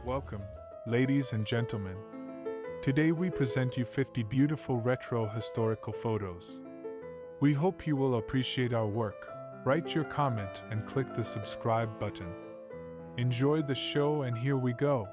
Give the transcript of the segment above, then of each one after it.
Welcome, ladies and gentlemen. Today we present you 50 beautiful retro historical photos. We hope you will appreciate our work. Write your comment and click the subscribe button. Enjoy the show, and here we go.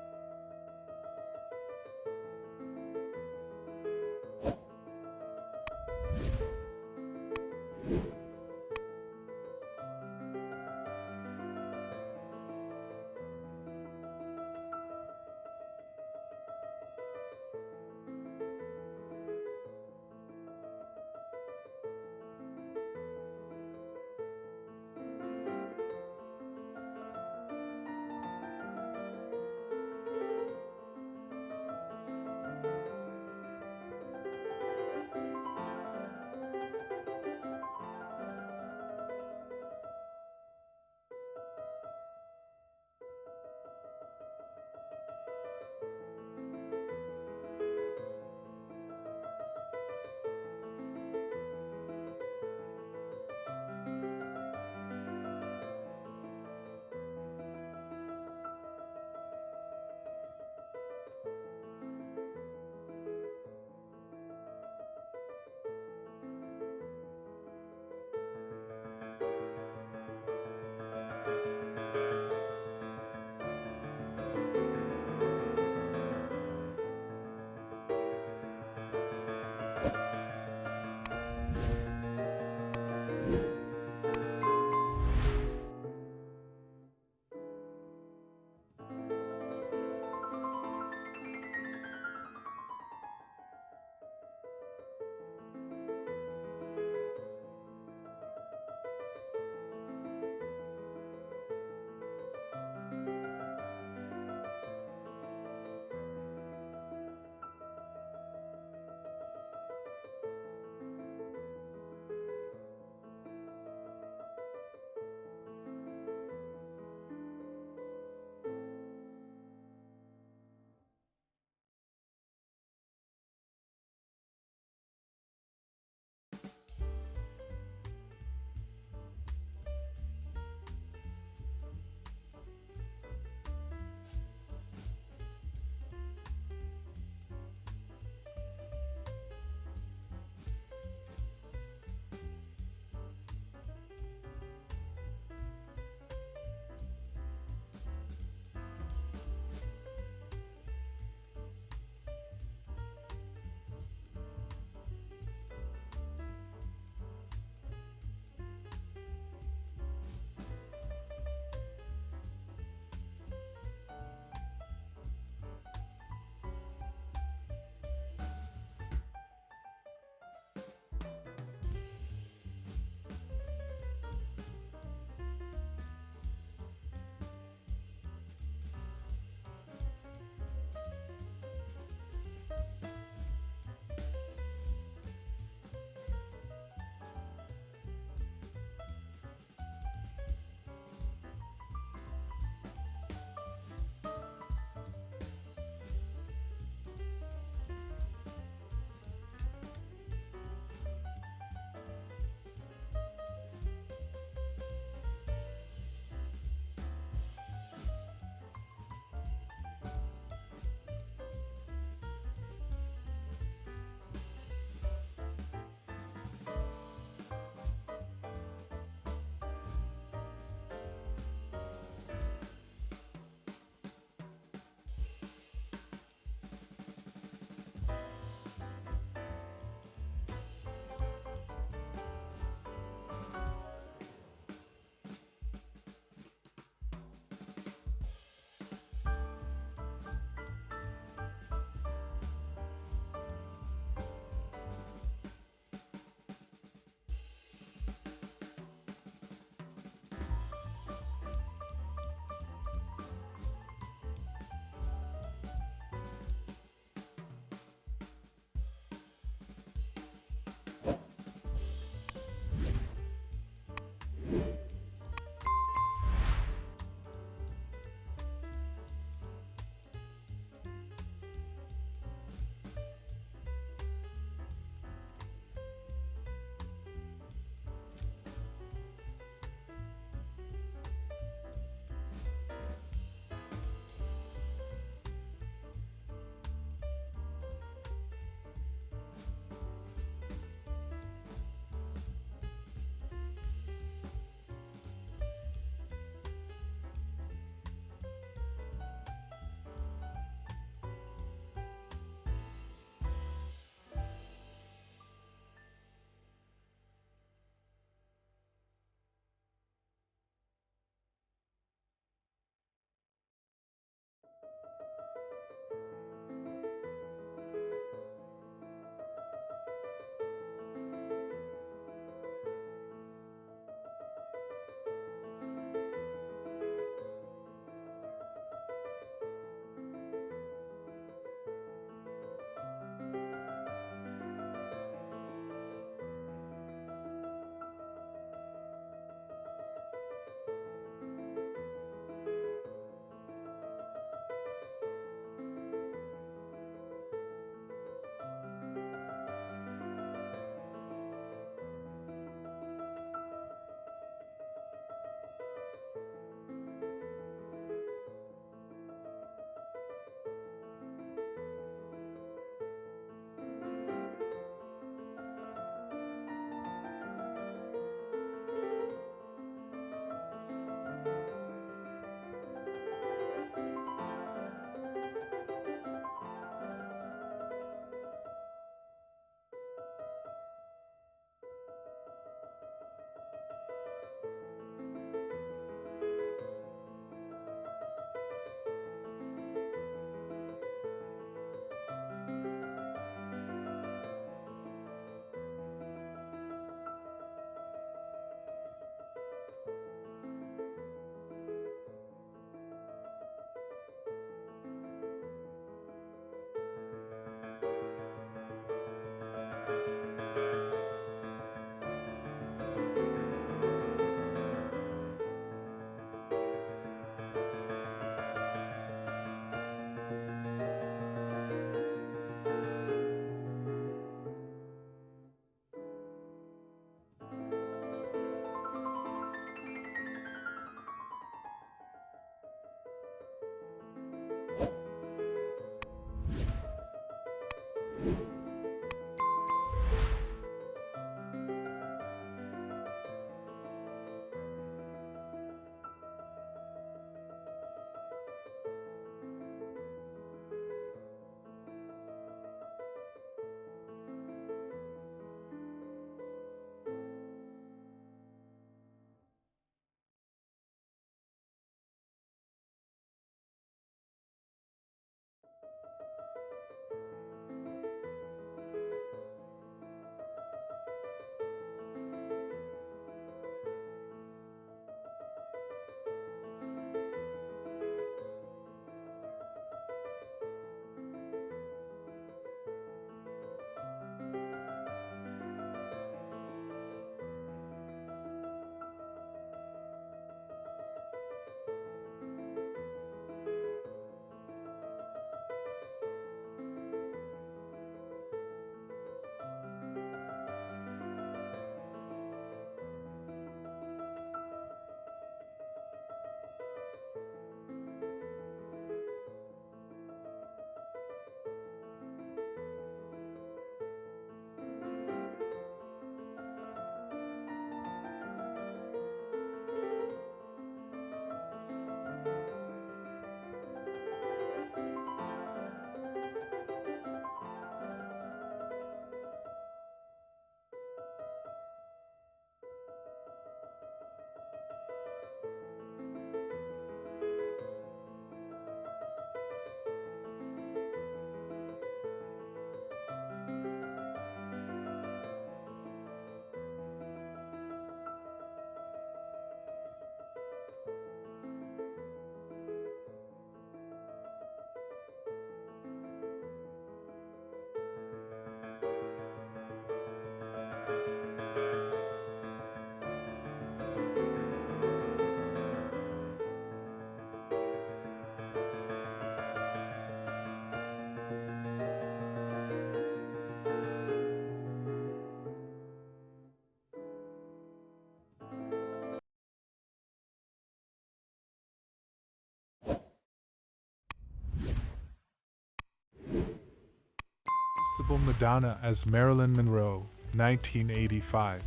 Irresistible Madonna as Marilyn Monroe, 1985.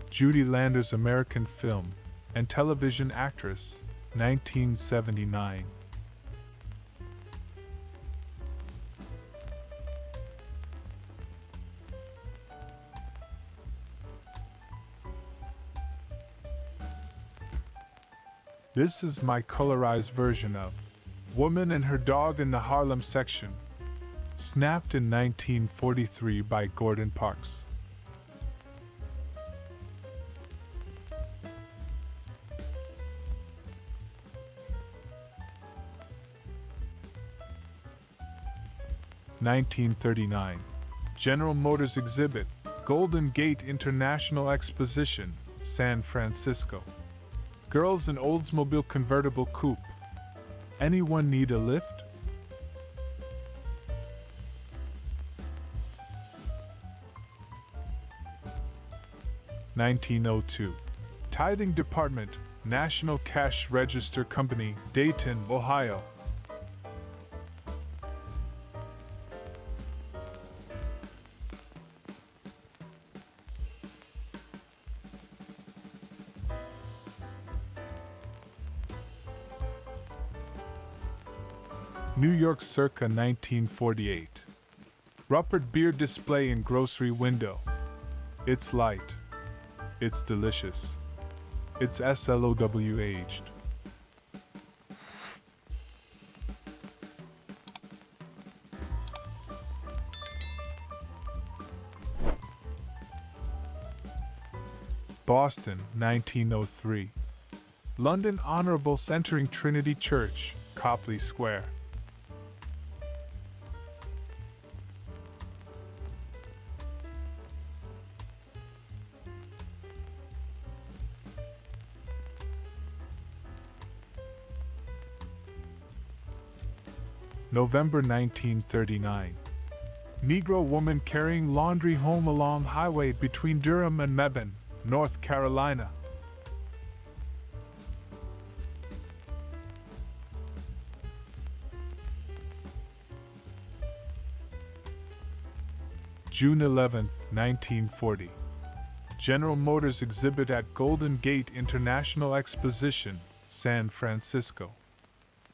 Judy Landers, American film and television actress, 1979. This is my colorized version of Woman and Her Dog in the Harlem Section, snapped in 1943 by Gordon Parks. (1939) General Motors exhibit, Golden Gate International Exposition, San Francisco. Girls in Oldsmobile convertible coupe. Anyone need a lift? (1902) Tithing Department, National Cash Register Company, Dayton, Ohio. New York circa 1948. Rupert beer display in grocery window. It's light. It's delicious. It's SLOW aged. Boston, 1903. London Honourables entering Trinity Church, Copley Square. November 1939. Negro woman carrying laundry home along highway between Durham and Mebane, North Carolina. June 11, 1940. General Motors exhibit at Golden Gate International Exposition, San Francisco.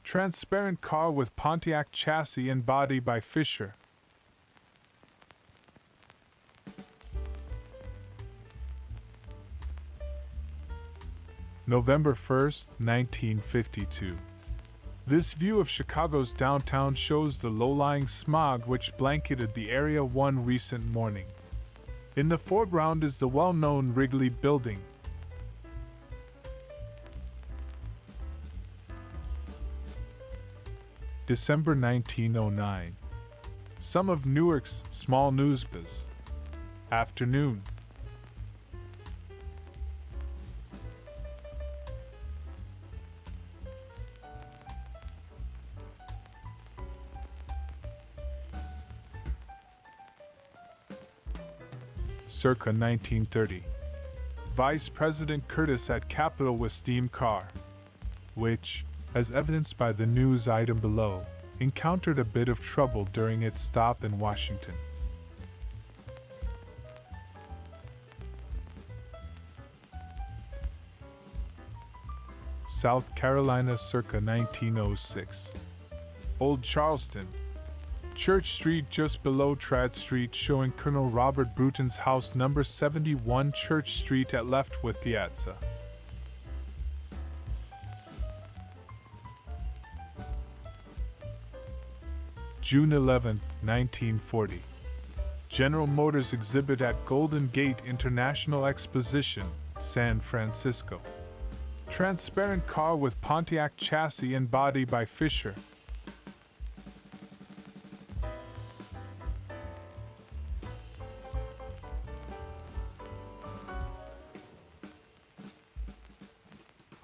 Transparent car with Pontiac chassis and body by Fisher. November 1st, 1952. This view of Chicago's downtown shows the low-lying smog which blanketed the area one recent morning. In the foreground is the well-known Wrigley Building. December 1909. Some of Newark's small newspaper's afternoon. Circa 1930. Vice President Curtis at Capitol with steam car, which, as evidenced by the news item below, encountered a bit of trouble during its stop in Washington. South Carolina circa 1906. Old Charleston. Church Street just below Trad Street showing Colonel Robert Bruton's house number 71 Church Street at left with Piazza. June 11, 1940. General Motors exhibit at Golden Gate International Exposition, San Francisco. Transparent car with Pontiac chassis and body by Fisher.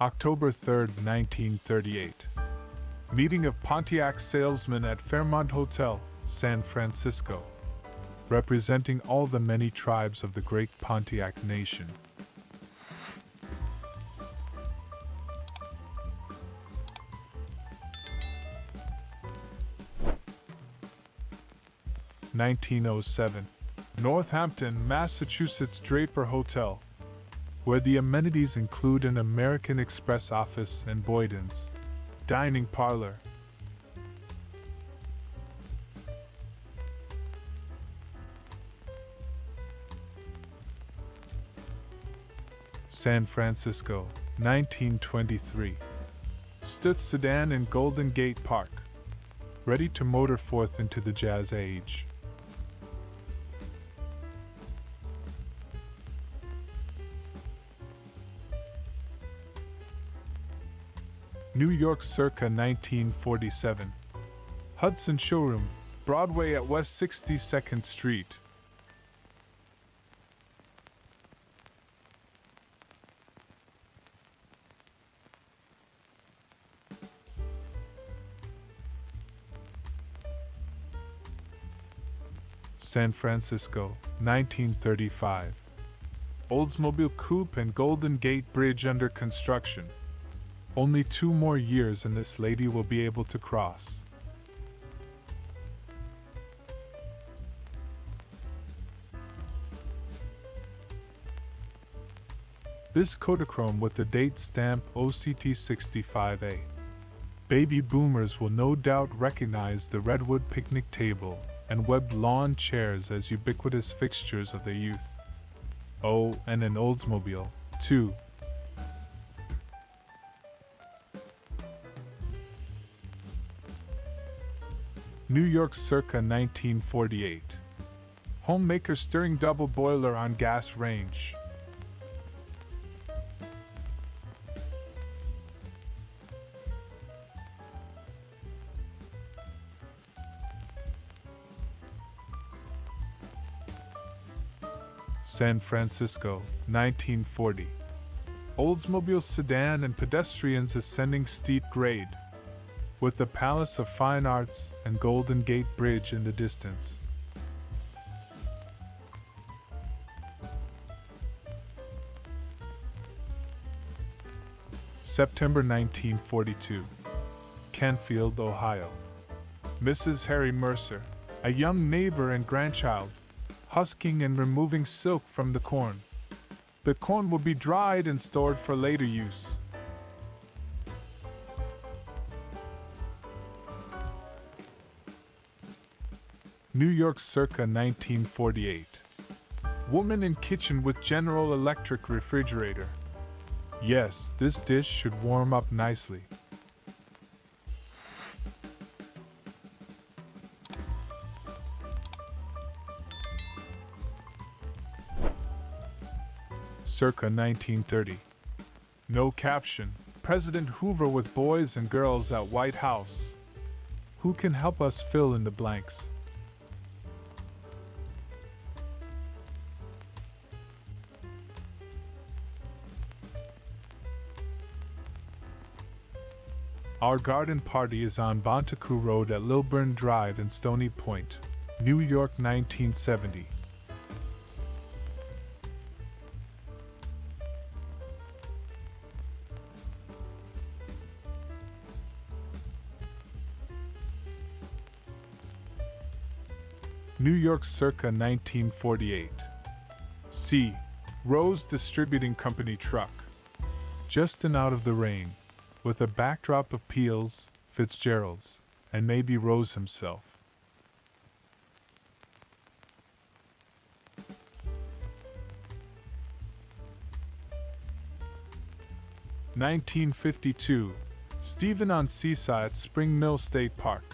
October 3, 1938. Meeting of Pontiac salesmen at Fairmont Hotel, San Francisco, representing all the many tribes of the great Pontiac Nation. (1907) Northampton, Massachusetts Draper Hotel, where the amenities include an American Express office and Boyden's dining parlor. San Francisco, 1923. Stood sedan in Golden Gate Park, ready to motor forth into the Jazz Age. New York circa 1947. Hudson Showroom, Broadway at West 62nd Street. San Francisco, 1935. Oldsmobile Coupe and Golden Gate Bridge under construction. Only 2 more years and this lady will be able to cross. This Kodachrome with the date stamp OCT 65A. Baby boomers will no doubt recognize the redwood picnic table and webbed lawn chairs as ubiquitous fixtures of their youth. Oh, and an Oldsmobile, too. New York circa 1948. Homemaker stirring double boiler on gas range. San Francisco, 1940. Oldsmobile sedan and pedestrians ascending steep grade, with the Palace of Fine Arts and Golden Gate Bridge in the distance. September 1942. Canfield, Ohio. Mrs. Harry Mercer, a young neighbor and grandchild, husking and removing silk from the corn. The corn will be dried and stored for later use. New York circa 1948. Woman in kitchen with General Electric refrigerator. Yes, this dish should warm up nicely. Circa 1930. No caption. President Hoover with boys and girls at White House. Who can help us fill in the blanks? Our garden party is on Bontecu Road at Lilburn Drive in Stony Point, New York 1970. New York circa 1948. C. Rose Distributing Company truck. Just and out of the rain, with a backdrop of Peels, Fitzgerald's, and maybe Rose himself. (1952) Stephen on Seaside at Spring Mill State Park.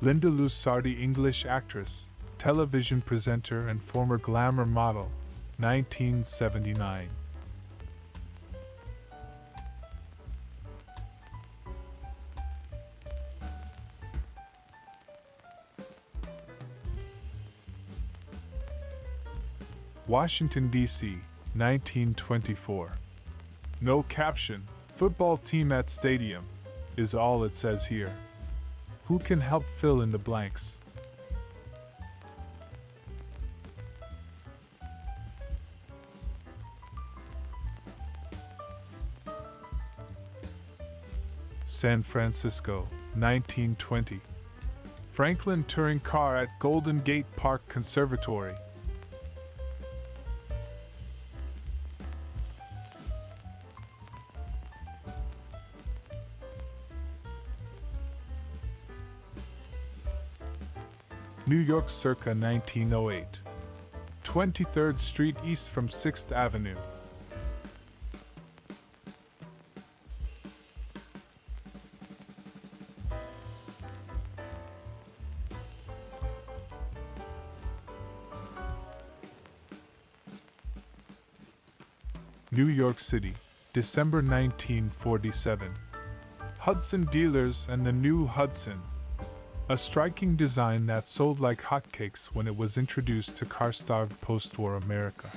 Linda Lusardi, English actress, television presenter and former glamour model, 1979. Washington, D.C., 1924. No caption, football team at stadium, is all it says here. Who can help fill in the blanks? San Francisco, 1920. Franklin touring car at Golden Gate Park Conservatory. New York circa 1908. 23rd Street east from 6th Avenue. New York City, December 1947. Hudson Dealers and the new Hudson. A striking design that sold like hotcakes when it was introduced to car-starved post-war America.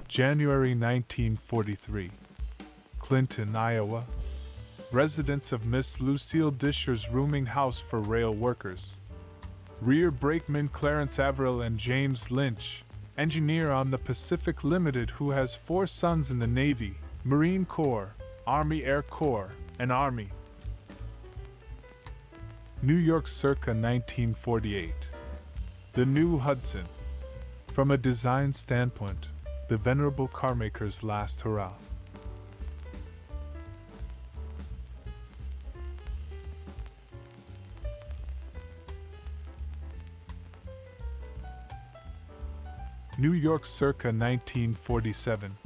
January 1943. Clinton, Iowa. Residents of Miss Lucille Disher's rooming house for rail workers. Rear brakeman Clarence Averill and James Lynch, engineer on the Pacific Limited, who has 4 sons in the Navy, Marine Corps, Army Air Corps, and Army. New York circa 1948. The new Hudson. From a design standpoint, the venerable carmaker's last hurrah. New York circa 1947.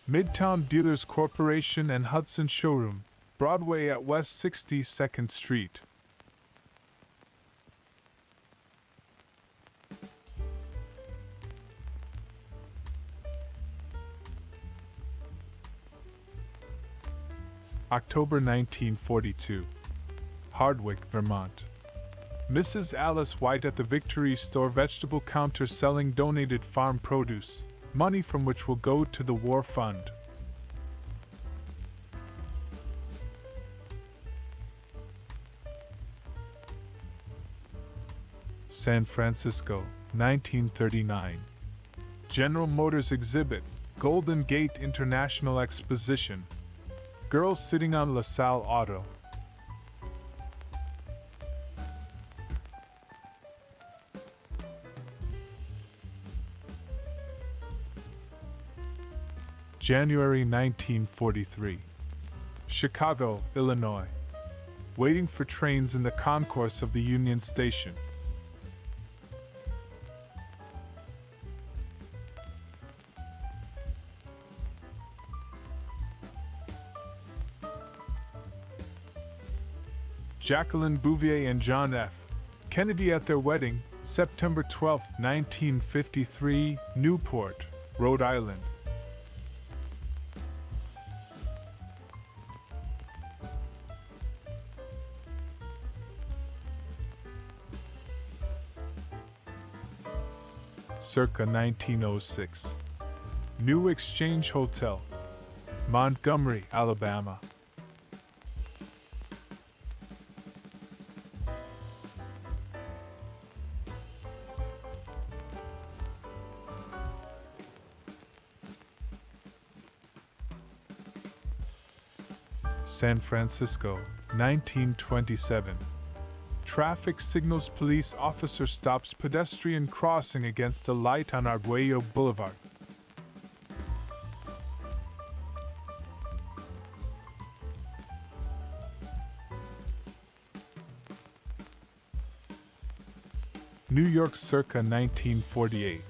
Midtown Dealers Corporation and Hudson Showroom, Broadway at West 62nd Street. October 1942. Hardwick, Vermont. Mrs. Alice White at the Victory Store vegetable counter selling donated farm produce, money from which will go to the War Fund. San Francisco, 1939. General Motors exhibit, Golden Gate International Exposition. Girls sitting on LaSalle Auto. January 1943. Chicago, Illinois. Waiting for trains in the concourse of the Union Station. Jacqueline Bouvier and John F. Kennedy at their wedding, September 12, 1953, Newport, Rhode Island. Circa 1906. New Exchange Hotel, Montgomery, Alabama. San Francisco, 1927. Traffic signals police officer stops pedestrian crossing against a light on Arguello Boulevard. New York circa 1948.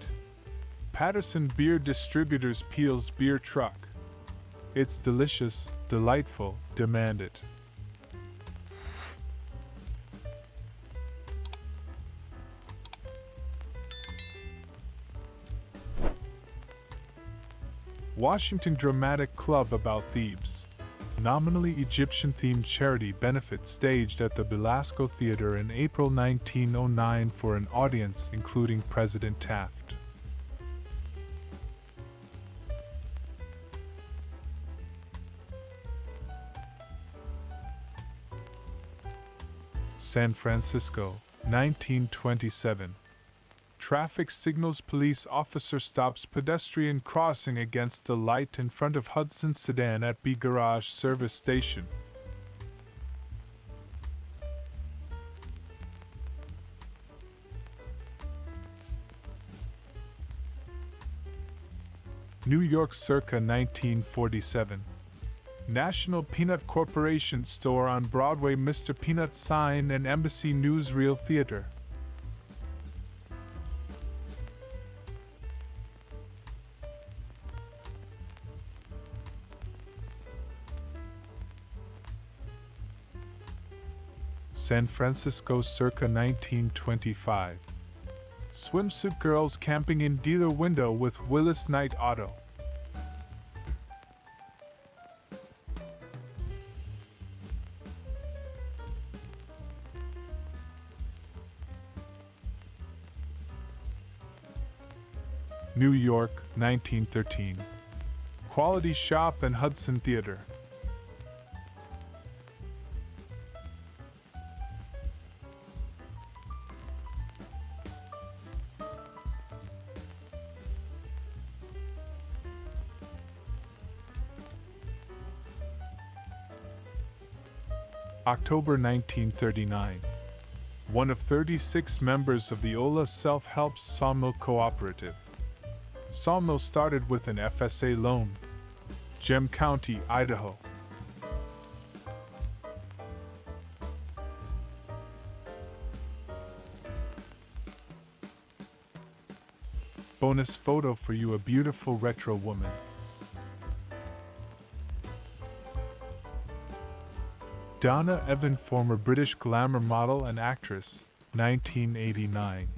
Patterson Beer Distributors Peel's Beer Truck. It's delicious, delightful, demand it. Washington Dramatic Club about Thebes. nominally Egyptian-themed charity benefit staged at the Belasco Theater in April 1909 for an audience including President Taft. San Francisco, 1927. Traffic signals police officer stops pedestrian crossing against the light in front of Hudson sedan at B Garage service station. New York circa 1947. National Peanut Corporation store on Broadway, Mr. Peanut sign and Embassy Newsreel Theater. San Francisco circa 1925. Swimsuit girls camping in dealer window with Willis Knight Auto. New York, 1913. Quality Shop and Hudson Theater. October 1939. One of 36 members of the Ola Self-Help Sawmill Cooperative. Sawmill started with an FSA loan. Gem County, Idaho. Bonus photo for you, a beautiful retro woman. Donna Evan, former British glamour model and actress, 1989.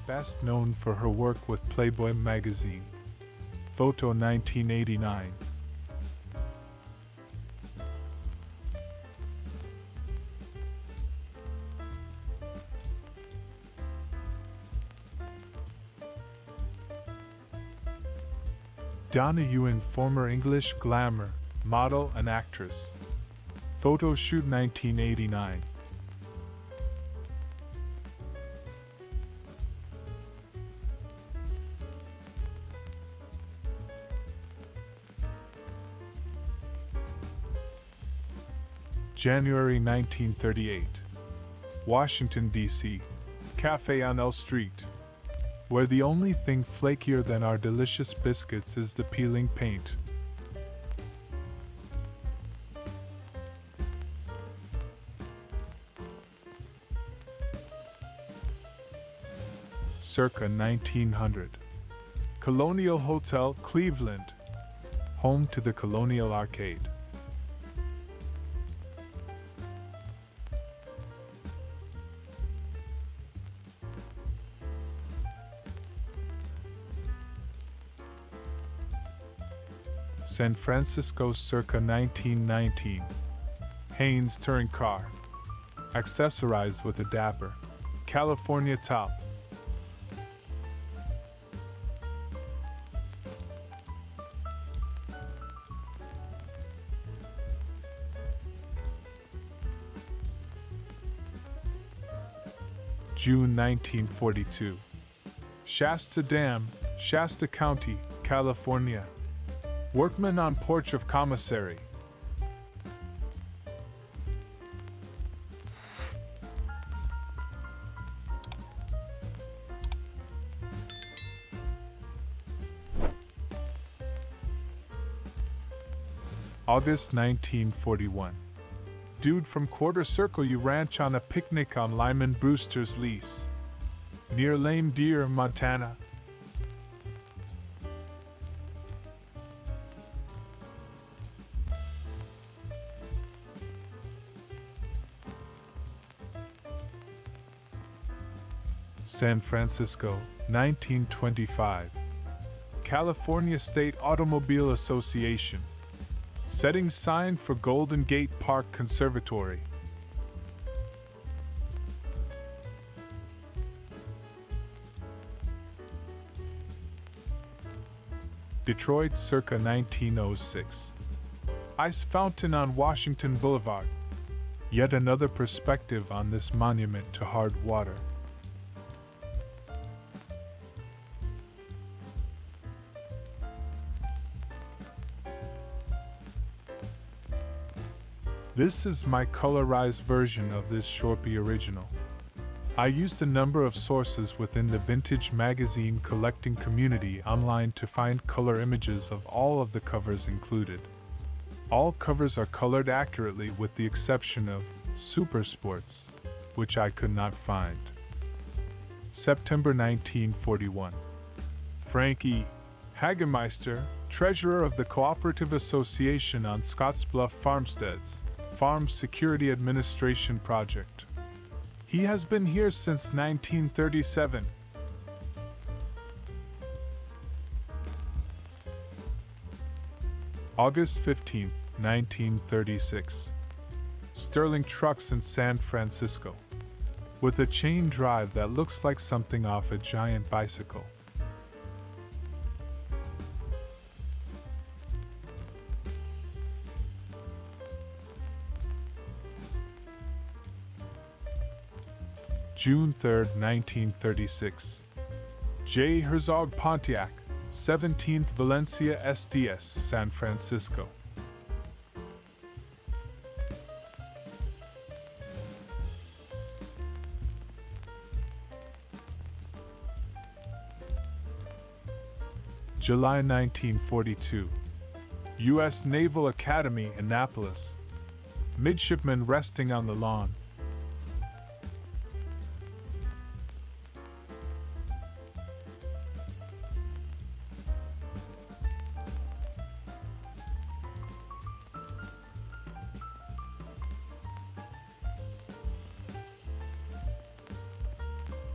Best known for her work with Playboy magazine. Photo 1989. Donna Ewan, former English glamour, model and actress. Photo shoot 1989. January 1938. Washington, D.C. Cafe on L Street, where the only thing flakier than our delicious biscuits is the peeling paint. Circa 1900. Colonial Hotel, Cleveland, home to the Colonial Arcade. San Francisco circa 1919. Haynes touring car, accessorized with a dapper California top. June 1942. Shasta Dam, Shasta County, California. Workman on porch of commissary. August 1941. Dude from Quarter Circle U Ranch on a picnic on Lyman Brewster's lease, near Lame Deer, Montana. San Francisco, 1925. California State Automobile Association. Setting sign for Golden Gate Park Conservatory. Detroit circa 1906. Ice fountain on Washington Boulevard. Yet another perspective on this monument to hard water. This is my colorized version of this Shorpy original. I used a number of sources within the vintage magazine collecting community online to find color images of all of the covers included. All covers are colored accurately with the exception of Super Sports, which I could not find. September 1941. Frank E. Hagemeister, treasurer of the Cooperative Association on Scottsbluff Farmsteads, Farm Security Administration Project. He has been here since 1937. August 15, 1936. Sterling Trucks in San Francisco. With a chain drive that looks like something off a giant bicycle. June 3, 1936. J. Herzog Pontiac, 17th Valencia SDS, San Francisco. July 1942. U.S. Naval Academy, Annapolis. Midshipmen resting on the lawn.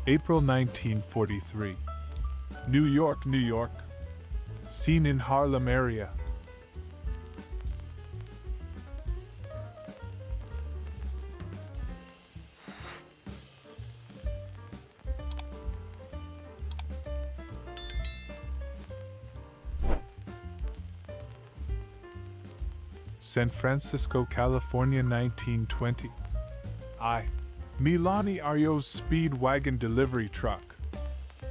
April 1943. New York, New York. Seen in Harlem area. San Francisco, California, 1920. Milani Ario's Speed Wagon Delivery Truck,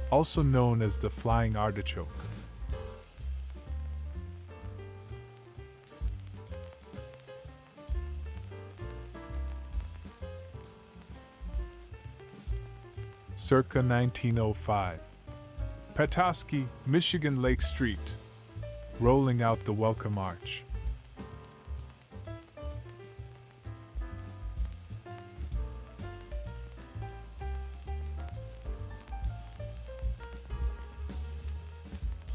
also known as the Flying Artichoke. Circa 1905. Petoskey, Michigan Lake Street. Rolling out the Welcome Arch.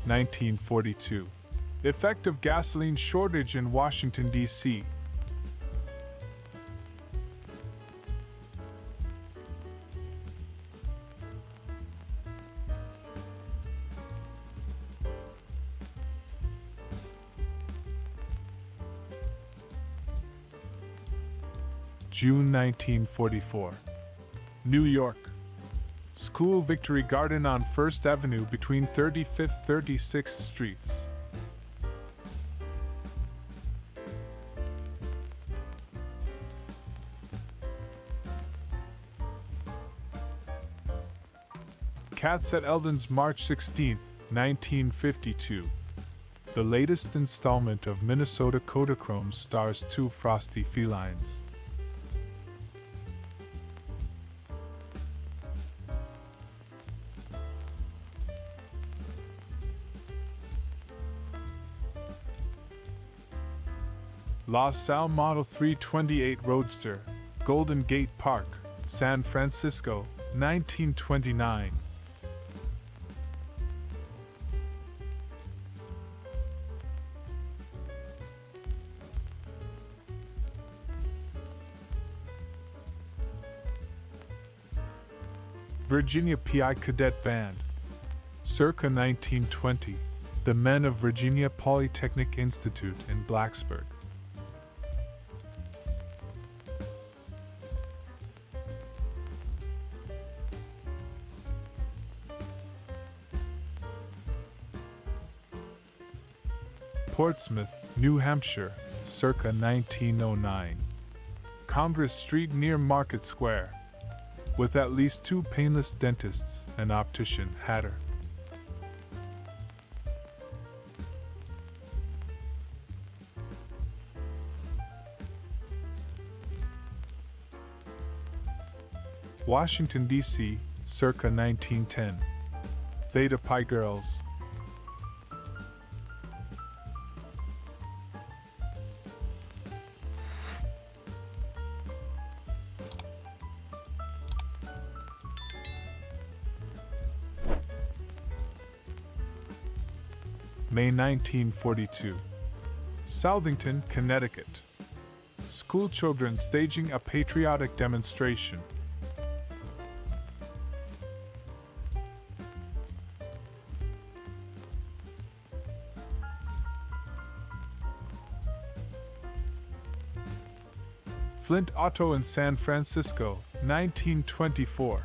(1942). Effect of gasoline shortage in Washington, D.C. June 1944. New York. School Victory Garden on 1st Avenue between 35th 36th Streets. Cats at Eldon's, March 16, 1952. The latest installment of Minnesota Kodachrome stars two frosty felines. La Salle Model 328 Roadster, Golden Gate Park, San Francisco, 1929. Virginia PI Cadet Band. Circa 1920, the Men of Virginia Polytechnic Institute in Blacksburg. Portsmouth, New Hampshire, circa 1909. Congress Street near Market Square, with at least 2 painless dentists and optician Hatter. Washington, D.C., circa 1910. Theta Pi Girls. May 1942. Southington, Connecticut. School children staging a patriotic demonstration. Flint Auto in San Francisco, 1924.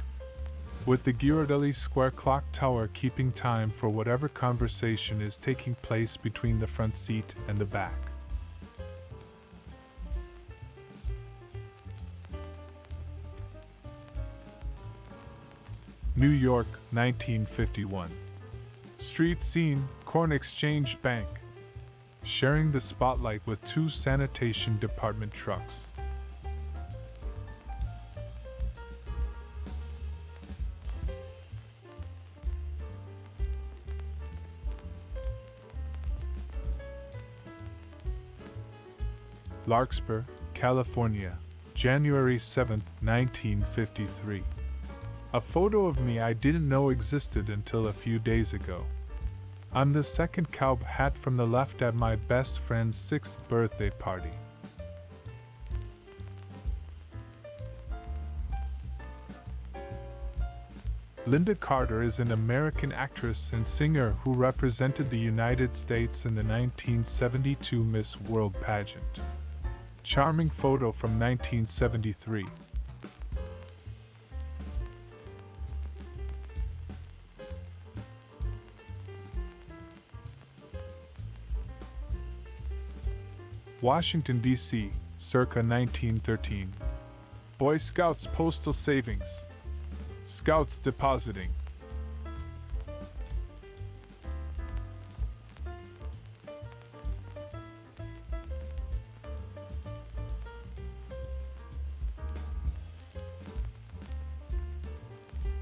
With the Ghirardelli Square clock tower keeping time for whatever conversation is taking place between the front seat and the back. New York, 1951. Street scene, Corn Exchange Bank. Sharing the spotlight with 2 sanitation department trucks. Larkspur, California, January 7, 1953. A photo of me I didn't know existed until a few days ago. I'm the second cowboy hat from the left at my best friend's 6th birthday party. Linda Carter is an American actress and singer who represented the United States in the 1972 Miss World pageant. Charming photo from 1973. Washington, D.C., circa 1913. Boy Scouts Postal Savings. Scouts depositing.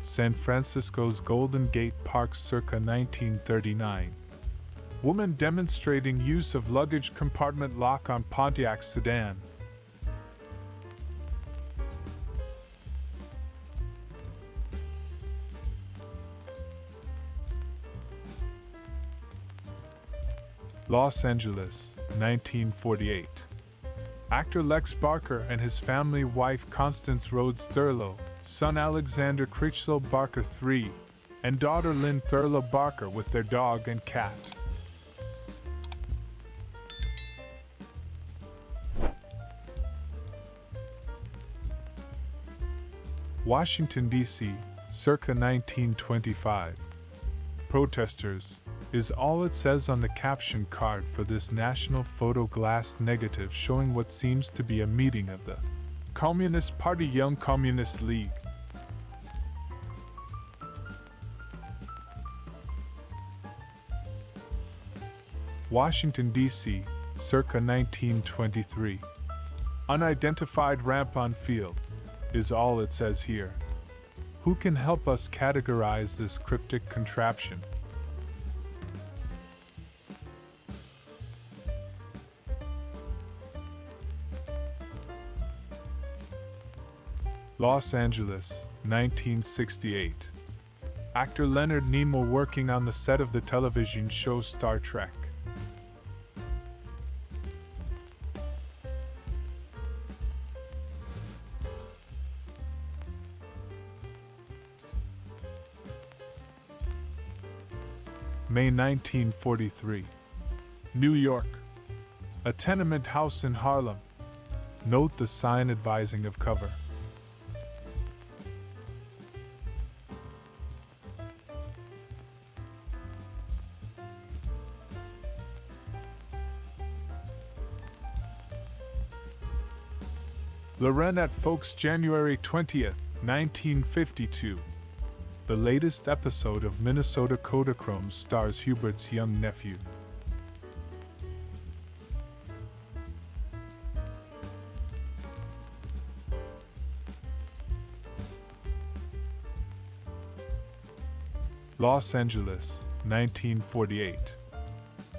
San Francisco's Golden Gate Park circa 1939. Woman demonstrating use of luggage compartment lock on Pontiac sedan. Los Angeles, 1948. Actor Lex Barker and his family wife Constance Rhodes Thurlow, son Alexander Critchlow Barker III, and daughter Lynn Thurlow Barker with their dog and cat. Washington, D.C., circa 1925. Protesters is all it says on the caption card for this national photo glass negative showing what seems to be a meeting of the Communist Party Young Communist League. Washington, D.C., circa 1923. Unidentified ramp on field is all it says here. Who can help us categorize this cryptic contraption? Los Angeles, 1968. Actor Leonard Nimoy working on the set of the television show Star Trek. May 1943. New York. A tenement house in Harlem. Note the sign advising of cover. Loren at Folks, January 20th, 1952. The latest episode of Minnesota Kodachrome stars Hubert's young nephew. Los Angeles, 1948.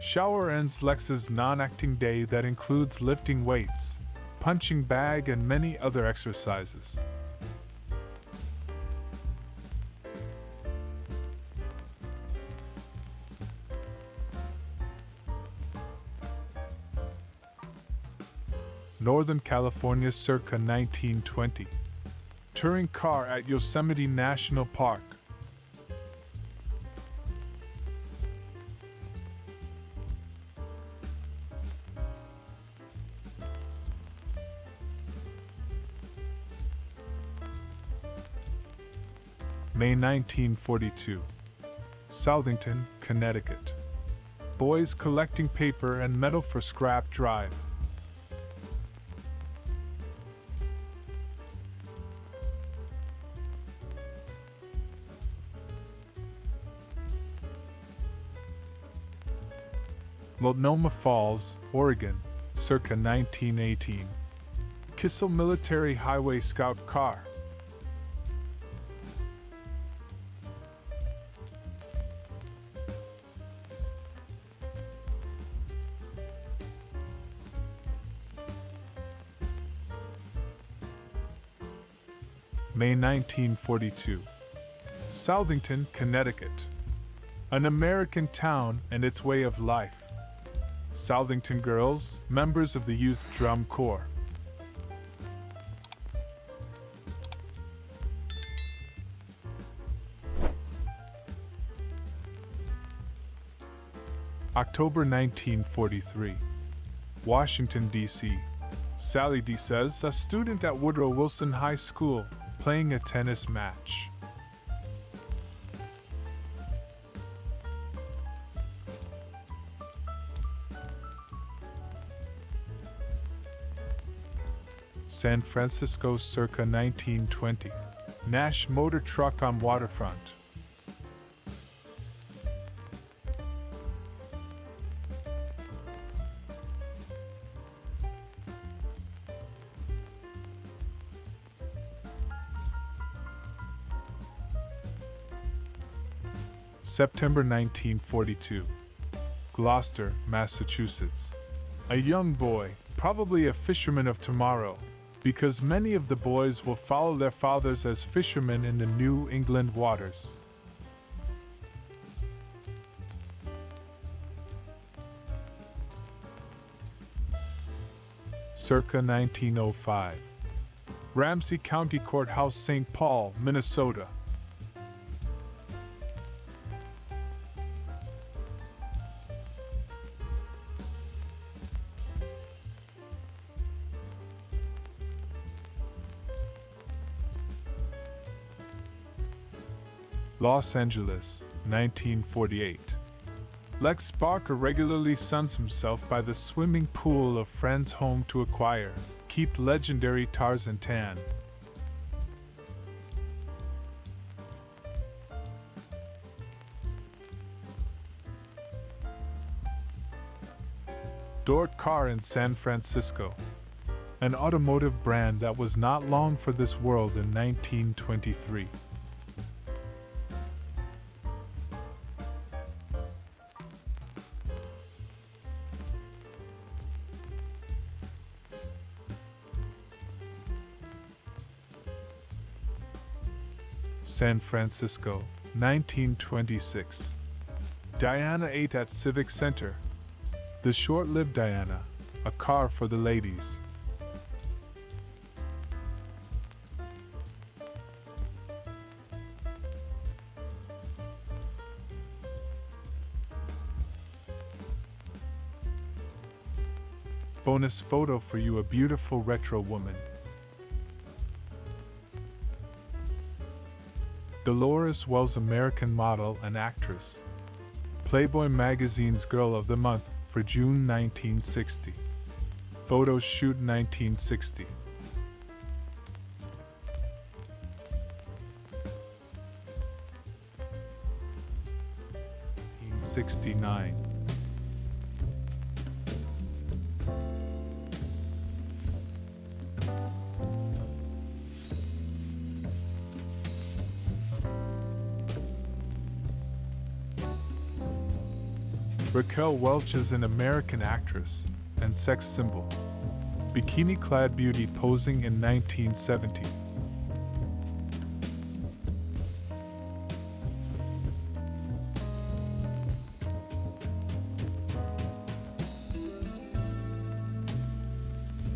Shower ends Lex's non-acting day that includes lifting weights, punching bag, and many other exercises. Northern California, circa 1920. Touring car at Yosemite National Park. May 1942. Southington, Connecticut. Boys collecting paper and metal for scrap drive. Multnomah Falls, Oregon, circa 1918. Kissel Military Highway Scout car. May 1942. Southington, Connecticut. An American town and its way of life. Southington girls, members of the Youth Drum Corps. October 1943. Washington, D.C. Sally D. says, a student at Woodrow Wilson High School, playing a tennis match. San Francisco, circa 1920. Nash motor truck on waterfront. September 1942. Gloucester, Massachusetts. A young boy, probably a fisherman of tomorrow, because many of the boys will follow their fathers as fishermen in the New England waters. Circa 1905. Ramsey County Courthouse, St. Paul, Minnesota. Los Angeles, 1948. Lex Barker regularly suns himself by the swimming pool of friends' home to acquire, keep legendary Tarzan tan. Dort Car in San Francisco. An automotive brand that was not long for this world in 1923. San Francisco, 1926. Diana ate at Civic Center. The short-lived Diana, a car for the ladies. Bonus photo for you, a beautiful retro woman. Dolores Wells, American model and actress. Playboy magazine's Girl of the Month for June 1960. Photo shoot 1960. 1969. Raquel Welch is an American actress and sex symbol. Bikini-clad beauty posing in 1970.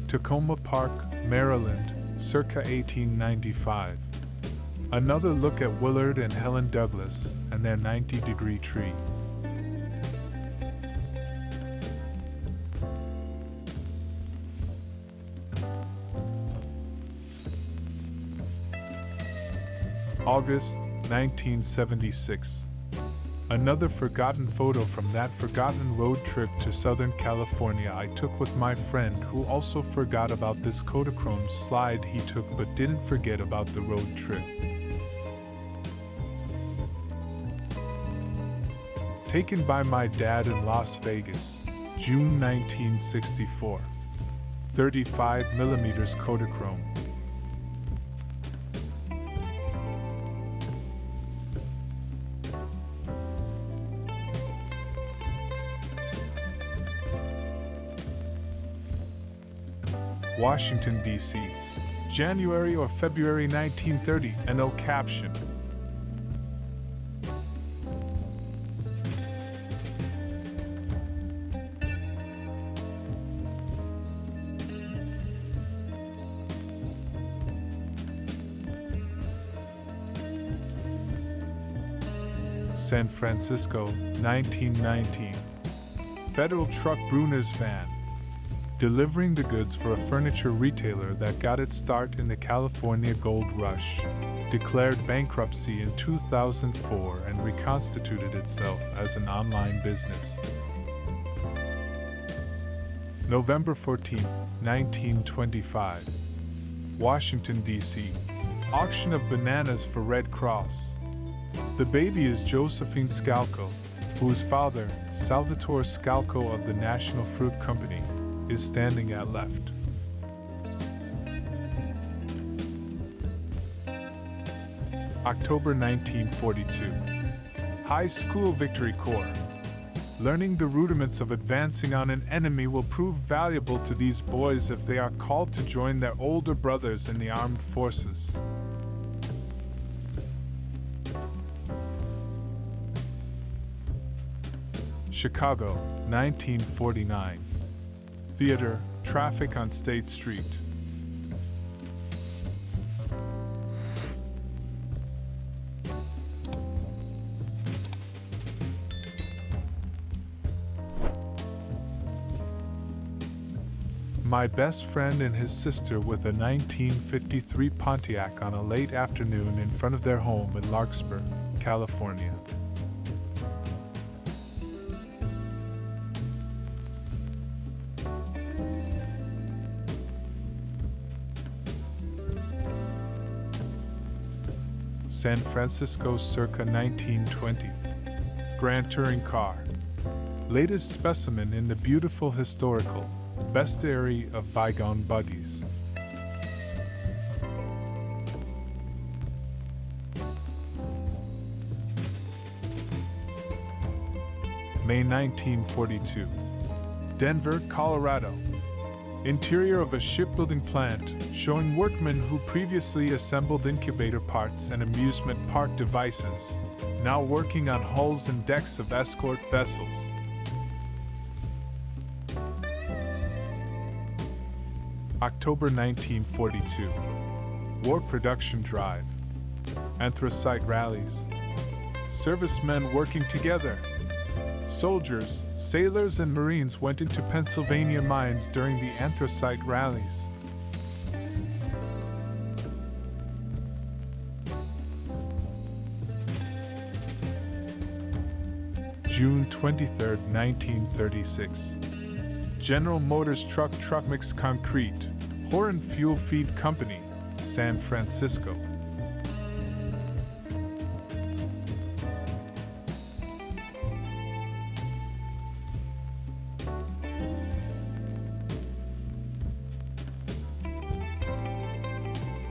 Tacoma Park, Maryland, circa 1895. Another look at Willard and Helen Douglas and their 90-degree tree. August 1976. Another forgotten photo from that forgotten road trip to Southern California I took with my friend, who also forgot about this Kodachrome slide he took but didn't forget about the road trip. Taken by my dad in Las Vegas, June 1964. 35mm Kodachrome. Washington, D.C., January or February 1930, and no caption. San Francisco, 1919. Federal truck Bruner's van, delivering the goods for a furniture retailer that got its start in the California Gold Rush, declared bankruptcy in 2004 and reconstituted itself as an online business. November 14, 1925. Washington, D.C. Auction of bananas for Red Cross. The baby is Josephine Scalco, whose father, Salvatore Scalco of the National Fruit Company, is standing at left. October 1942. High School Victory Corps. Learning the rudiments of advancing on an enemy will prove valuable to these boys if they are called to join their older brothers in the armed forces. Chicago, 1949. Theater, traffic on State Street. My best friend and his sister with a 1953 Pontiac on a late afternoon in front of their home in Larkspur, California. San Francisco circa 1920. Grand Touring Car. Latest specimen in the beautiful historical bestiary of bygone buggies. May 1942. Denver, Colorado. Interior of a shipbuilding plant, showing workmen who previously assembled incubator parts and amusement park devices, now working on hulls and decks of escort vessels. October 1942. War production drive. Anthracite rallies. Servicemen working together. Soldiers, sailors, and Marines went into Pennsylvania mines during the anthracite rallies. June 23, 1936. General Motors Truck Mixed Concrete, Horan Fuel Feed Company, San Francisco.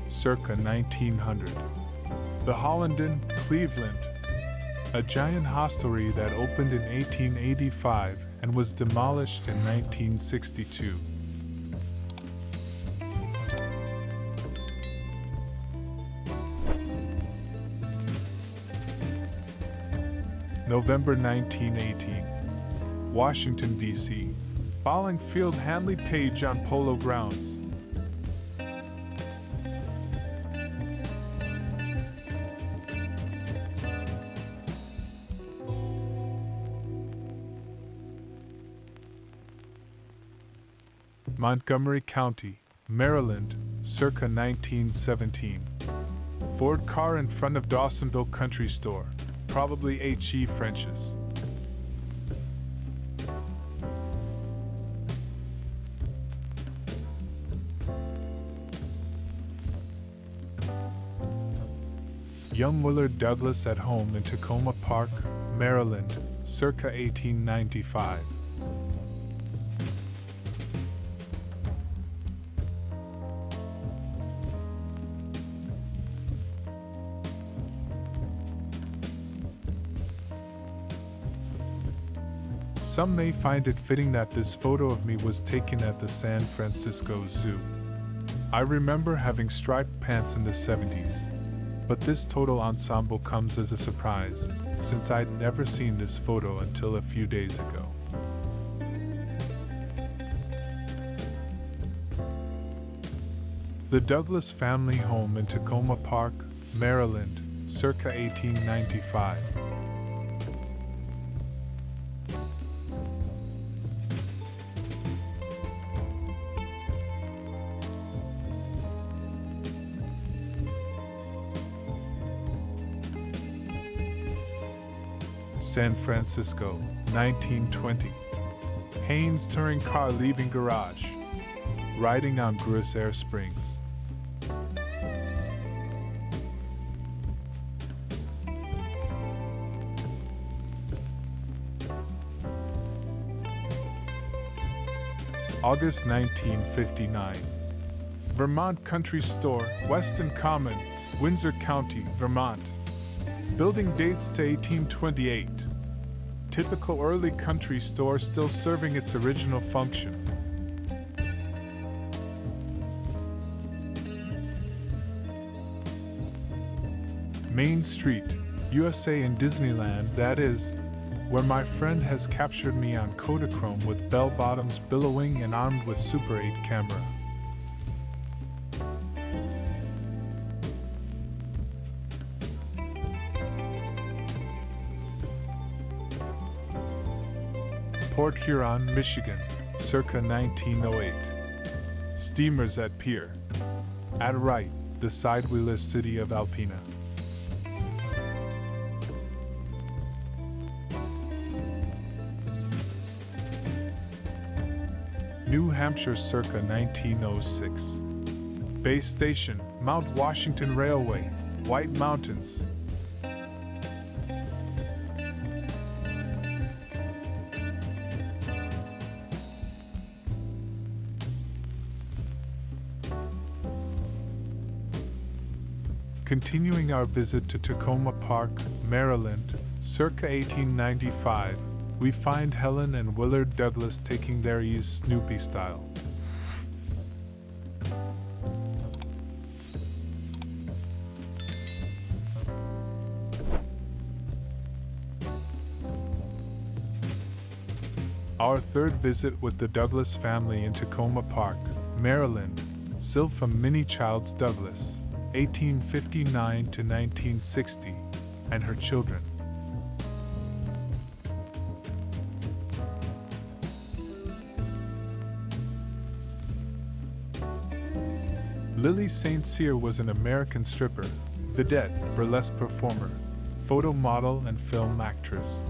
Circa 1900. The Hollenden, Cleveland, a giant hostelry that opened in 1885 and was demolished in 1962. November 1918. Washington, D.C. Bowling Field Handley Page on Polo Grounds. Montgomery County, Maryland, circa 1917. Ford car in front of Dawsonville Country Store, probably H.E. French's. Young Willard Douglas at home in Tacoma Park, Maryland, circa 1895. Some may find it fitting that this photo of me was taken at the San Francisco Zoo. I remember having striped pants in the 70s. But this total ensemble comes as a surprise, since I'd never seen this photo until a few days ago. The Douglas family home in Tacoma Park, Maryland, circa 1895. San Francisco, 1920. Haynes touring car leaving garage. Riding on Bruce Air Springs. August 1959. Vermont Country Store, Weston Common, Windsor County, Vermont. Building dates to 1828. Typical early country store still serving its original function. Main Street, USA in Disneyland, that is, where my friend has captured me on Kodachrome with bell-bottoms billowing and armed with Super 8 camera. Port Huron, Michigan, circa 1908. Steamers at pier. At right, the sidewheelers city of Alpena. New Hampshire, circa 1906. Base station, Mount Washington Railway, White Mountains. Continuing our visit to Tacoma Park, Maryland, circa 1895, we find Helen and Willard Douglas taking their ease Snoopy style. Our third visit with the Douglas family in Tacoma Park, Maryland, Sylpha Minnie Childs Douglas, 1859 to 1960, and her children. Lily St. Cyr was an American stripper, vedette, burlesque performer, photo model, and film actress.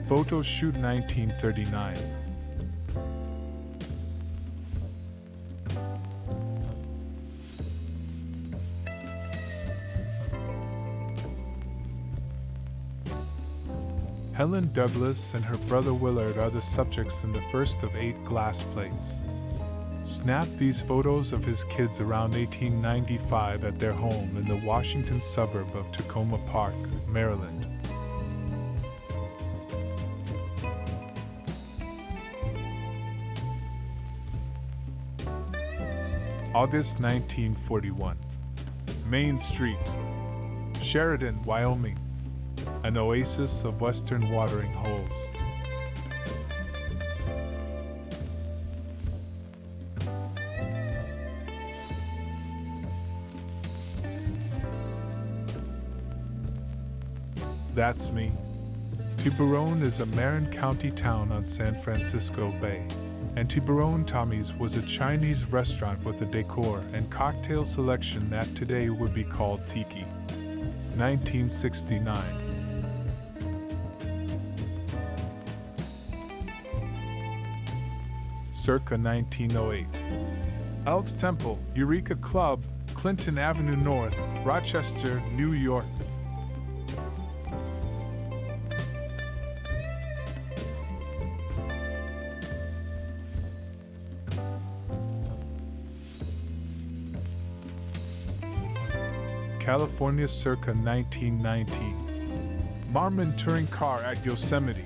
Photo shoot 1939. Helen Douglas and her brother Willard are the subjects in the first of 8 glass plates. Snapped these photos of his kids around 1895 at their home in the Washington suburb of Tacoma Park, Maryland. August 1941. Main Street, Sheridan, Wyoming. An oasis of western watering holes. That's me. Tiburon is a Marin County town on San Francisco Bay, and Tiburon Tommy's was a Chinese restaurant with a decor and cocktail selection that today would be called tiki. 1969. Circa 1908. Elks Temple, Eureka Club, Clinton Avenue North, Rochester, New York. California circa 1919. Marmon touring car at Yosemite.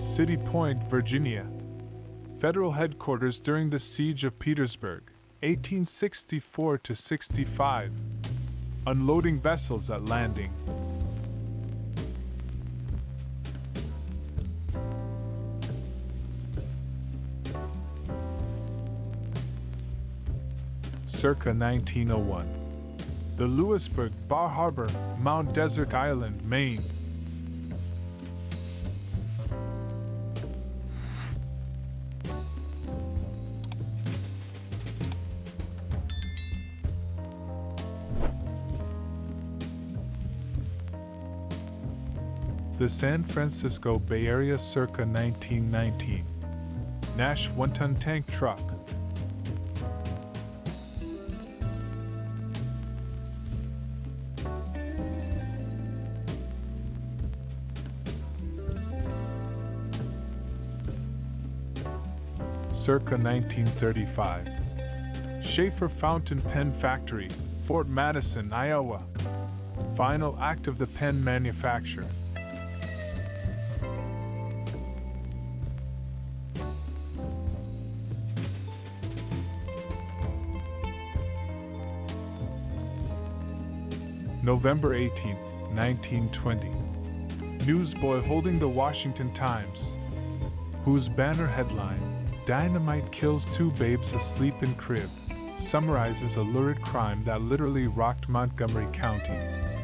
City Point, Virginia. Federal headquarters during the Siege of Petersburg, 1864-65. Unloading vessels at landing. Circa 1901. The Lewisburg, Bar Harbor, Mount Desert Island, Maine. The San Francisco Bay Area circa 1919. Nash 1-ton tank truck. Circa 1935. Schaefer Fountain Pen Factory, Fort Madison, Iowa. Final act of the pen manufacture. November 18, 1920. Newsboy holding the Washington Times, whose banner headline, "Dynamite Kills 2 Babes Asleep in Crib," summarizes a lurid crime that literally rocked Montgomery County,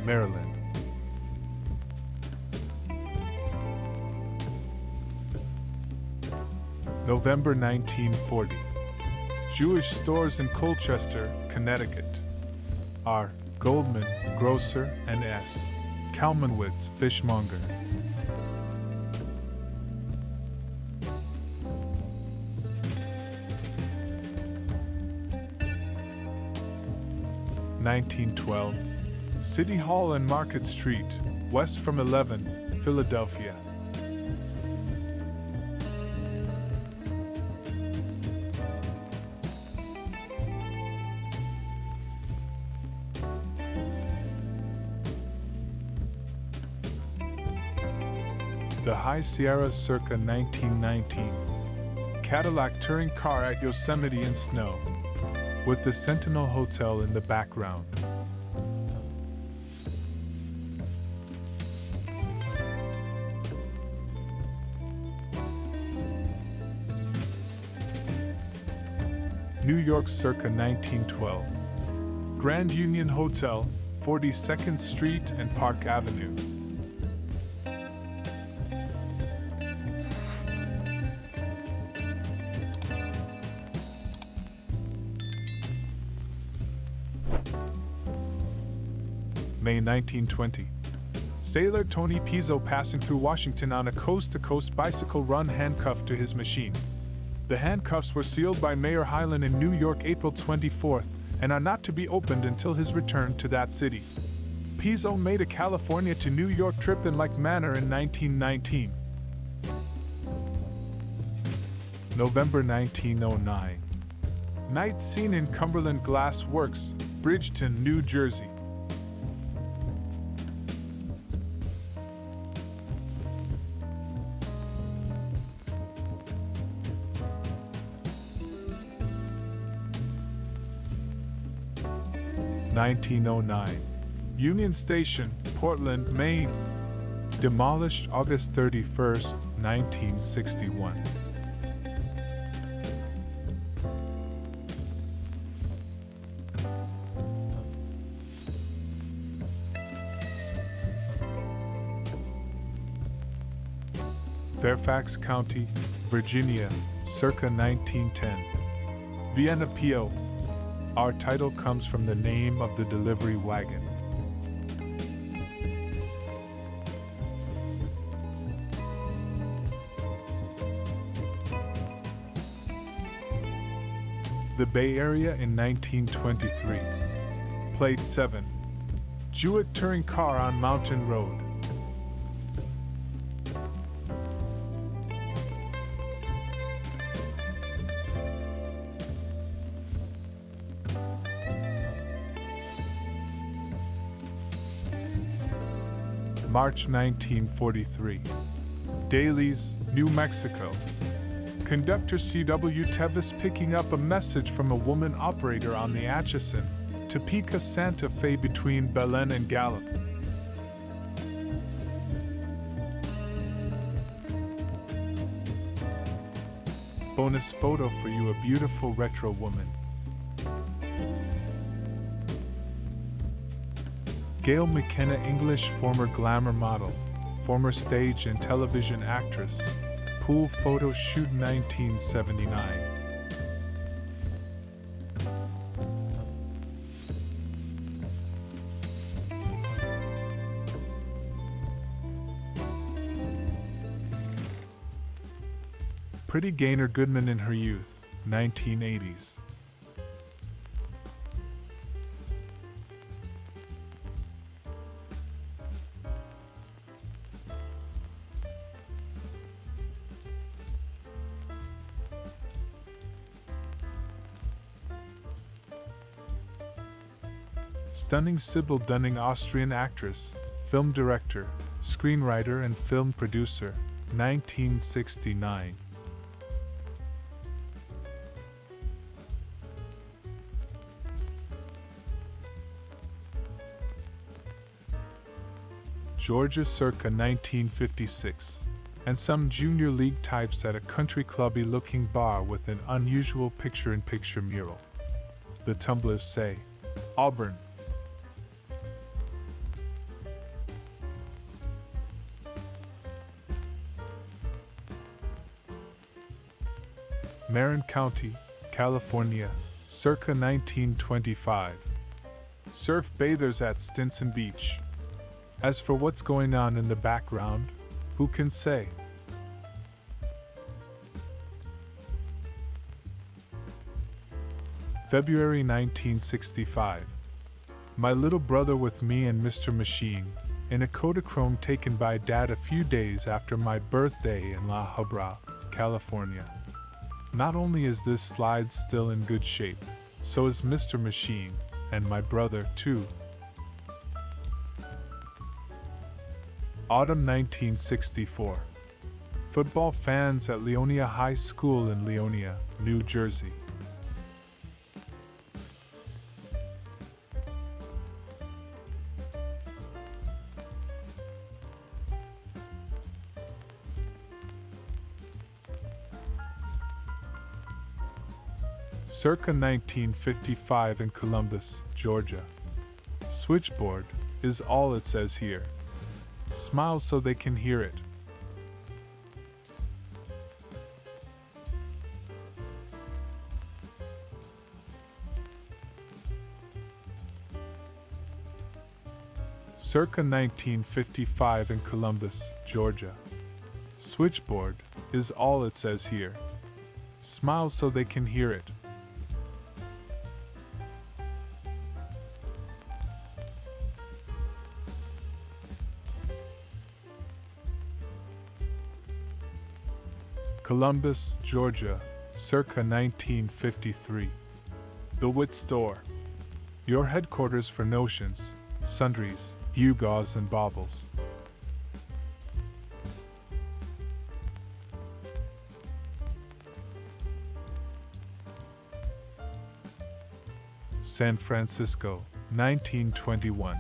Maryland. November 1940. Jewish stores in Colchester, Connecticut. R. Goldman, grocer, and S. Kalmanwitz, fishmonger. (1912) City Hall and Market Street, west from 11th, Philadelphia. The High Sierras circa 1919. Cadillac touring car at Yosemite in snow, with the Sentinel Hotel in the background. New York circa 1912. Grand Union Hotel, 42nd Street and Park Avenue. May 1920. Sailor Tony Pizzo passing through Washington on a coast-to-coast bicycle run handcuffed to his machine. The handcuffs were sealed by Mayor Hylan in New York April 24th and are not to be opened until his return to that city. Pizzo made a California to New York trip in like manner in 1919. November 1909. Night scene in Cumberland Glass Works, Bridgeton, New Jersey. (1909). Union Station, Portland, Maine. Demolished August 31st, 1961. Fairfax County, Virginia, circa 1910. Vienna, PO. Our title comes from the name of the delivery wagon. The Bay Area in 1923. Plate 7. Jewett touring car on Mountain Road. March 1943. Dailies, New Mexico. Conductor C.W. Tevis picking up a message from a woman operator on the Atchison, Topeka Santa Fe between Belen and Gallup. Bonus photo for you, a beautiful retro woman. Gail McKenna, English, former glamour model, former stage and television actress. Pool photo shoot 1979. Pretty Gaynor Goodman in her youth, 1980s. Stunning Sybil Dunning, Austrian actress, film director, screenwriter and film producer, 1969. Georgia circa 1956, and some junior league types at a country clubby looking bar with an unusual picture-in-picture mural. The tumblers say, Auburn. Marin County, California, circa 1925. Surf bathers at Stinson Beach. As for what's going on in the background, who can say? February 1965. My little brother with me and Mr. Machine, in a Kodachrome taken by Dad a few days after my birthday in La Habra, California. Not only is this slide still in good shape, so is Mr. Machine, and my brother too. Autumn 1964. Football fans at Leonia High School in Leonia, New Jersey. circa 1955 in Columbus, Georgia. Switchboard is all it says here. Smile so they can hear it. Circa 1955 in Columbus, Georgia. Switchboard is all it says here. Smile so they can hear it. Columbus, Georgia, circa 1953. The Wit Store. Your headquarters for notions, sundries, gewgaws and baubles. San Francisco, 1921.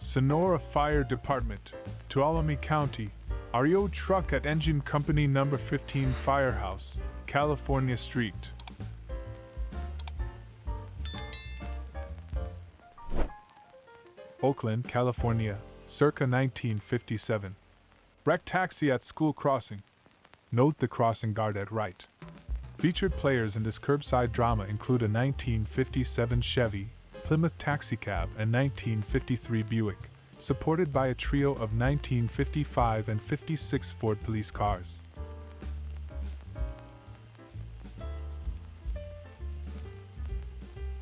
Sonora Fire Department, Tuolumne County, REO truck at Engine Company No. 15 Firehouse, California Street. Oakland, California, circa 1957. Wrecked taxi at school crossing. Note the crossing guard at right. Featured players in this curbside drama include a 1957 Chevy, Plymouth taxicab and 1953 Buick, supported by a trio of 1955 and 56 Ford police cars.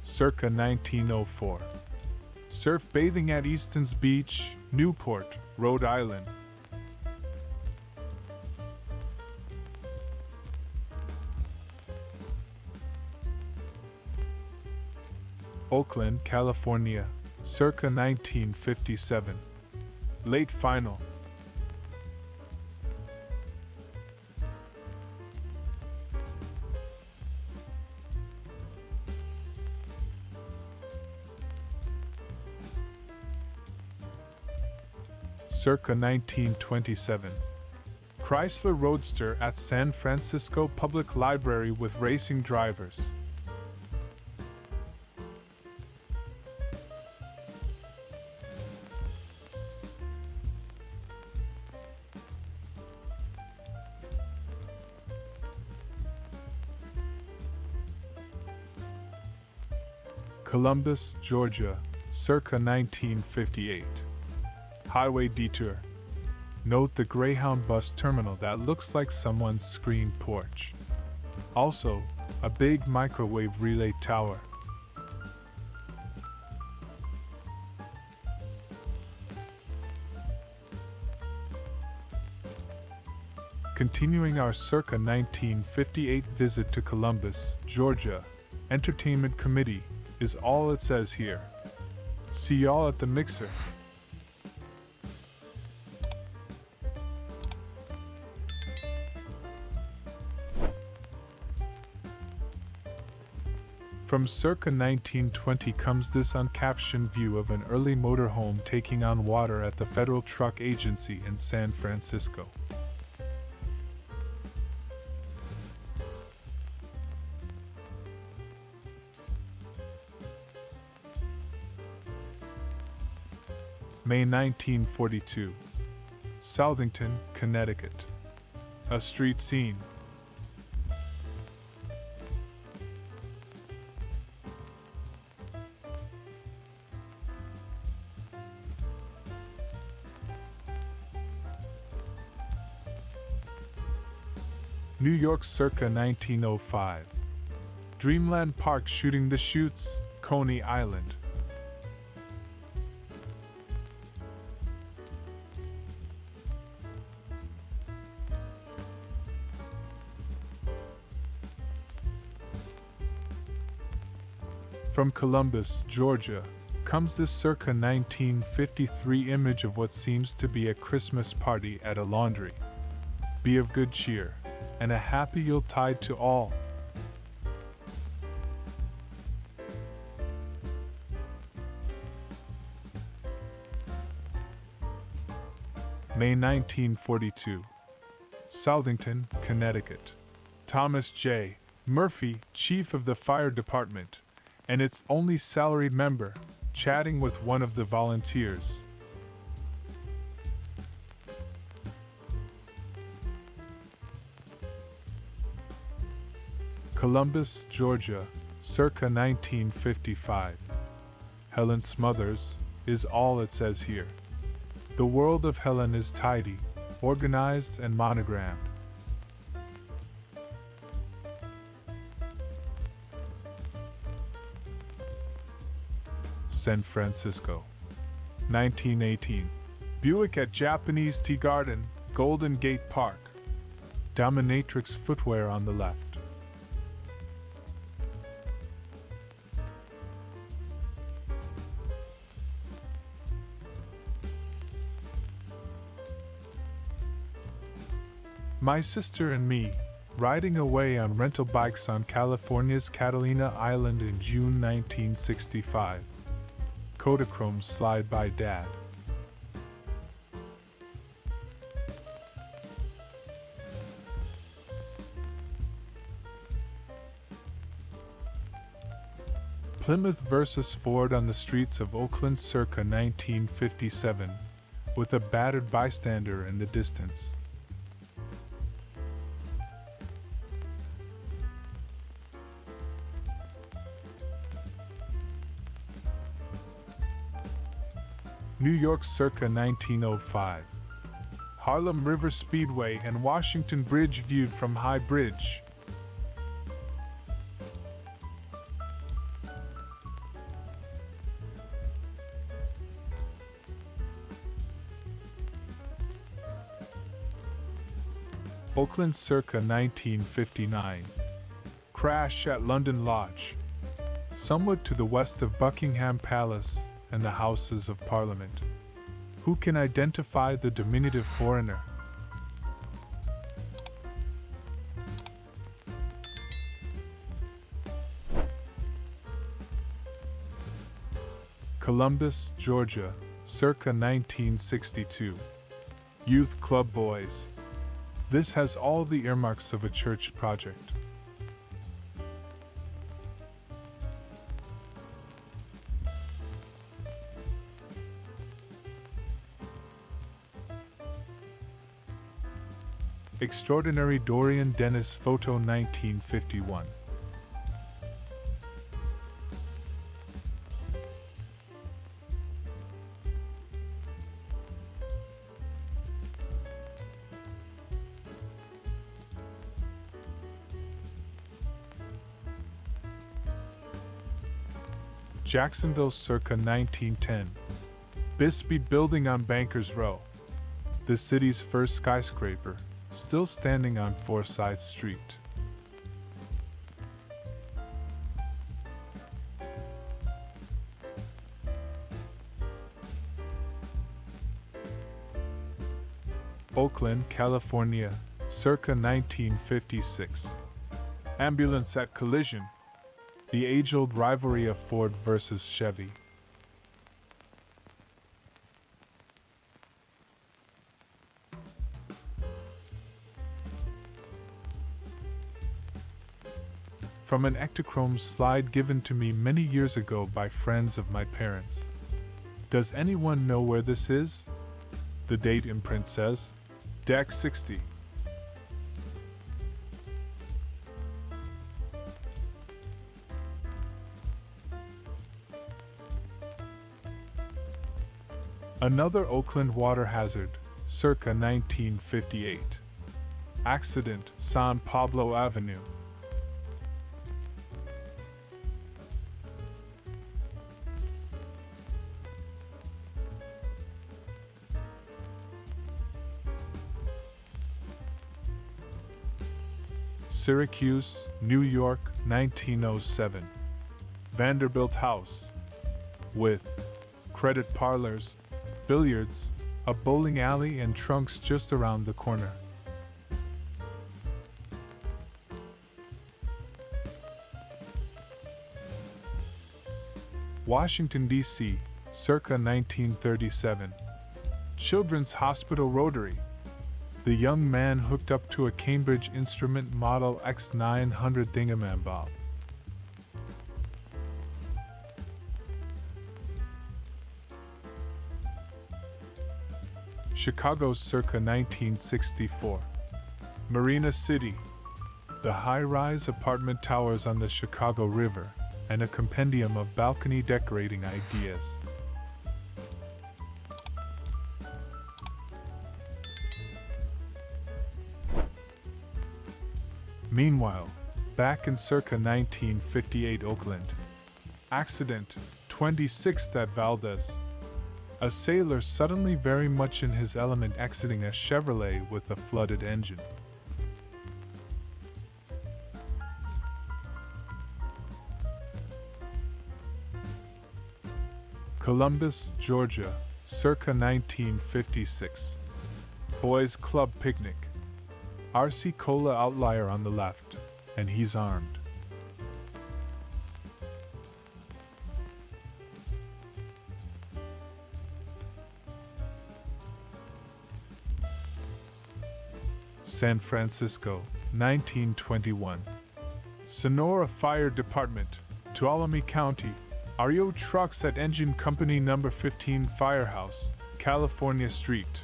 Circa 1904. Surf bathing at Easton's Beach, Newport, Rhode Island. Oakland, California, circa 1957. Late final. Circa 1927. Chrysler Roadster at San Francisco Public Library with racing drivers. Columbus, Georgia, circa 1958. Highway detour. Note the Greyhound bus terminal that looks like someone's screen porch. Also, a big microwave relay tower. Continuing our circa 1958 visit to Columbus, Georgia, Entertainment Committee is all it says here. See y'all at the mixer. From circa 1920 comes this uncaptioned view of an early motorhome taking on water at the Federal Truck Agency in San Francisco. May 1942. Southington, Connecticut. A street scene. New York circa 1905. Dreamland Park shooting the shoots, Coney Island. From Columbus, Georgia, comes this circa 1953 image of what seems to be a Christmas party at a laundry. Be of good cheer, and a happy Yuletide to all. May 1942. Southington, Connecticut. Thomas J. Murphy, chief of the fire department, and its only salaried member, chatting with one of the volunteers. Columbus, Georgia, circa 1955. Helen Smothers is all it says here. The world of Helen is tidy, organized, and monogrammed. San Francisco, 1918. Buick at Japanese Tea Garden, Golden Gate Park. Dominatrix footwear on the left. My sister and me, riding away on rental bikes on California's Catalina Island in June 1965. Kodachrome slide by Dad. Plymouth versus Ford on the streets of Oakland circa 1957, with a battered bystander in the distance. New York circa 1905. Harlem River Speedway and Washington Bridge viewed from High Bridge. Oakland circa 1959. Crash at London Lodge. Somewhat to the west of Buckingham Palace and the Houses of Parliament. Who can identify the diminutive foreigner? Columbus, Georgia, circa 1962. Youth Club Boys. This has all the earmarks of a church project. Extraordinary Dorian Dennis photo 1951. Jacksonville circa 1910. Bisbee Building on Bankers Row. The city's first skyscraper, still standing on Forsyth Street. Oakland, California, circa 1956. Ambulance at collision. The age-old rivalry of Ford versus Chevy. From an Ektachrome slide given to me many years ago by friends of my parents. Does anyone know where this is? The date imprint says, Deck 60. Another Oakland water hazard, circa 1958. Accident, San Pablo Avenue. Syracuse, New York, 1907. Vanderbilt House. With credit parlors, billiards, a bowling alley, and trunks just around the corner. Washington, D.C., circa 1937. Children's Hospital Rotary. The young man hooked up to a Cambridge Instrument Model X900 thingamabob. Chicago circa 1964. Marina City. The high-rise apartment towers on the Chicago River, and a compendium of balcony decorating ideas. Meanwhile, back in circa 1958 Oakland. Accident, 26th at Valdez. A sailor suddenly very much in his element exiting a Chevrolet with a flooded engine. Columbus, Georgia, circa 1956. Boys Club picnic. RC Cola outlier on the left, and he's armed. San Francisco, 1921. Sonora Fire Department, Tuolumne County. REO trucks at Engine Company No. 15 Firehouse, California Street.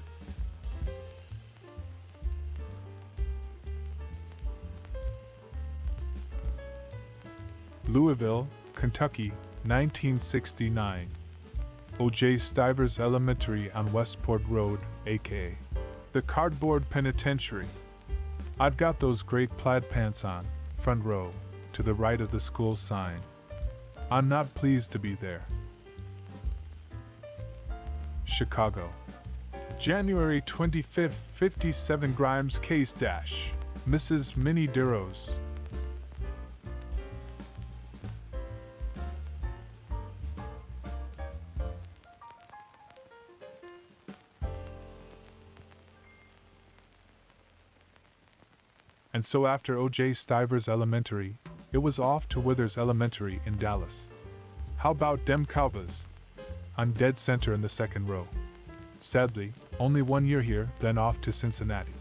Louisville, Kentucky, 1969. O.J. Stivers Elementary on Westport Road, aka the Cardboard Penitentiary. I've got those great plaid pants on, front row, to the right of the school sign. I'm not pleased to be there. Chicago. January 25th, 57 Grimes Case Dash. Mrs. Minnie Durrose. And so after O.J. Stivers Elementary, it was off to Withers Elementary in Dallas. How about dem Cowboys? I'm dead center in the second row. Sadly, only 1 year here, then off to Cincinnati.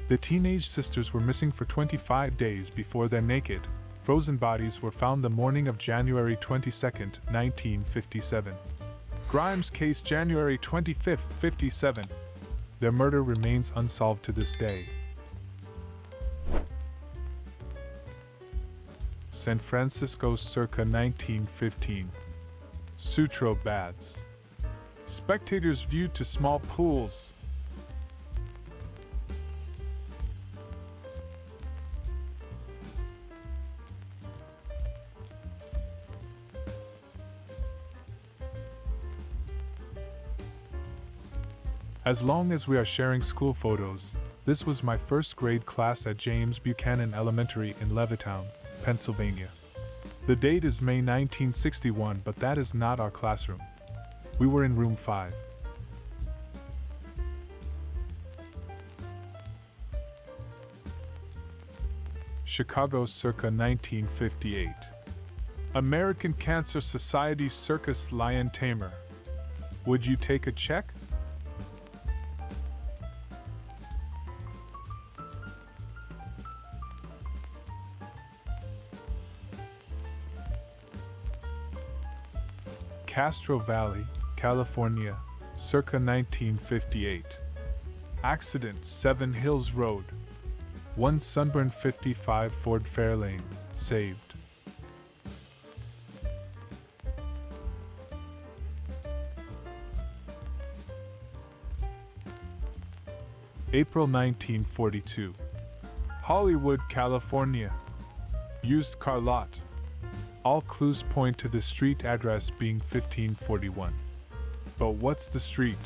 The teenage sisters were missing for 25 days before their naked, frozen bodies were found the morning of January 22, 1957. Grimes case January 25, 57. Their murder remains unsolved to this day. San Francisco circa 1915. Sutro Baths. Spectators viewed to small pools. As long as we are sharing school photos, this was my first grade class at James Buchanan Elementary in Levittown, Pennsylvania. The date is May 1961, but that is not our classroom. We were in room 5. Chicago circa 1958. American Cancer Society Circus Lion Tamer. Would you take a check? Castro Valley, California, circa 1958. Accident 7 Hills Road. 1 Sunburn 55 Ford Fairlane, saved. April 1942. Hollywood, California. Used car lot. All clues point to the street address being 1541. But what's the street?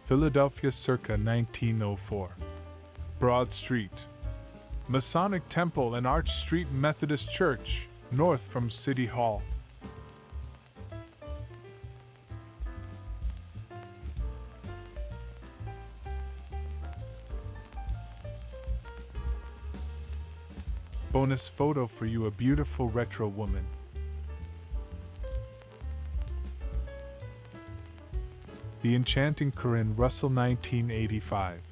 Philadelphia circa 1904. Broad Street. Masonic Temple and Arch Street Methodist Church, north from City Hall. Bonus photo for you, a beautiful retro woman. The Enchanting Corinne Russell, 1985.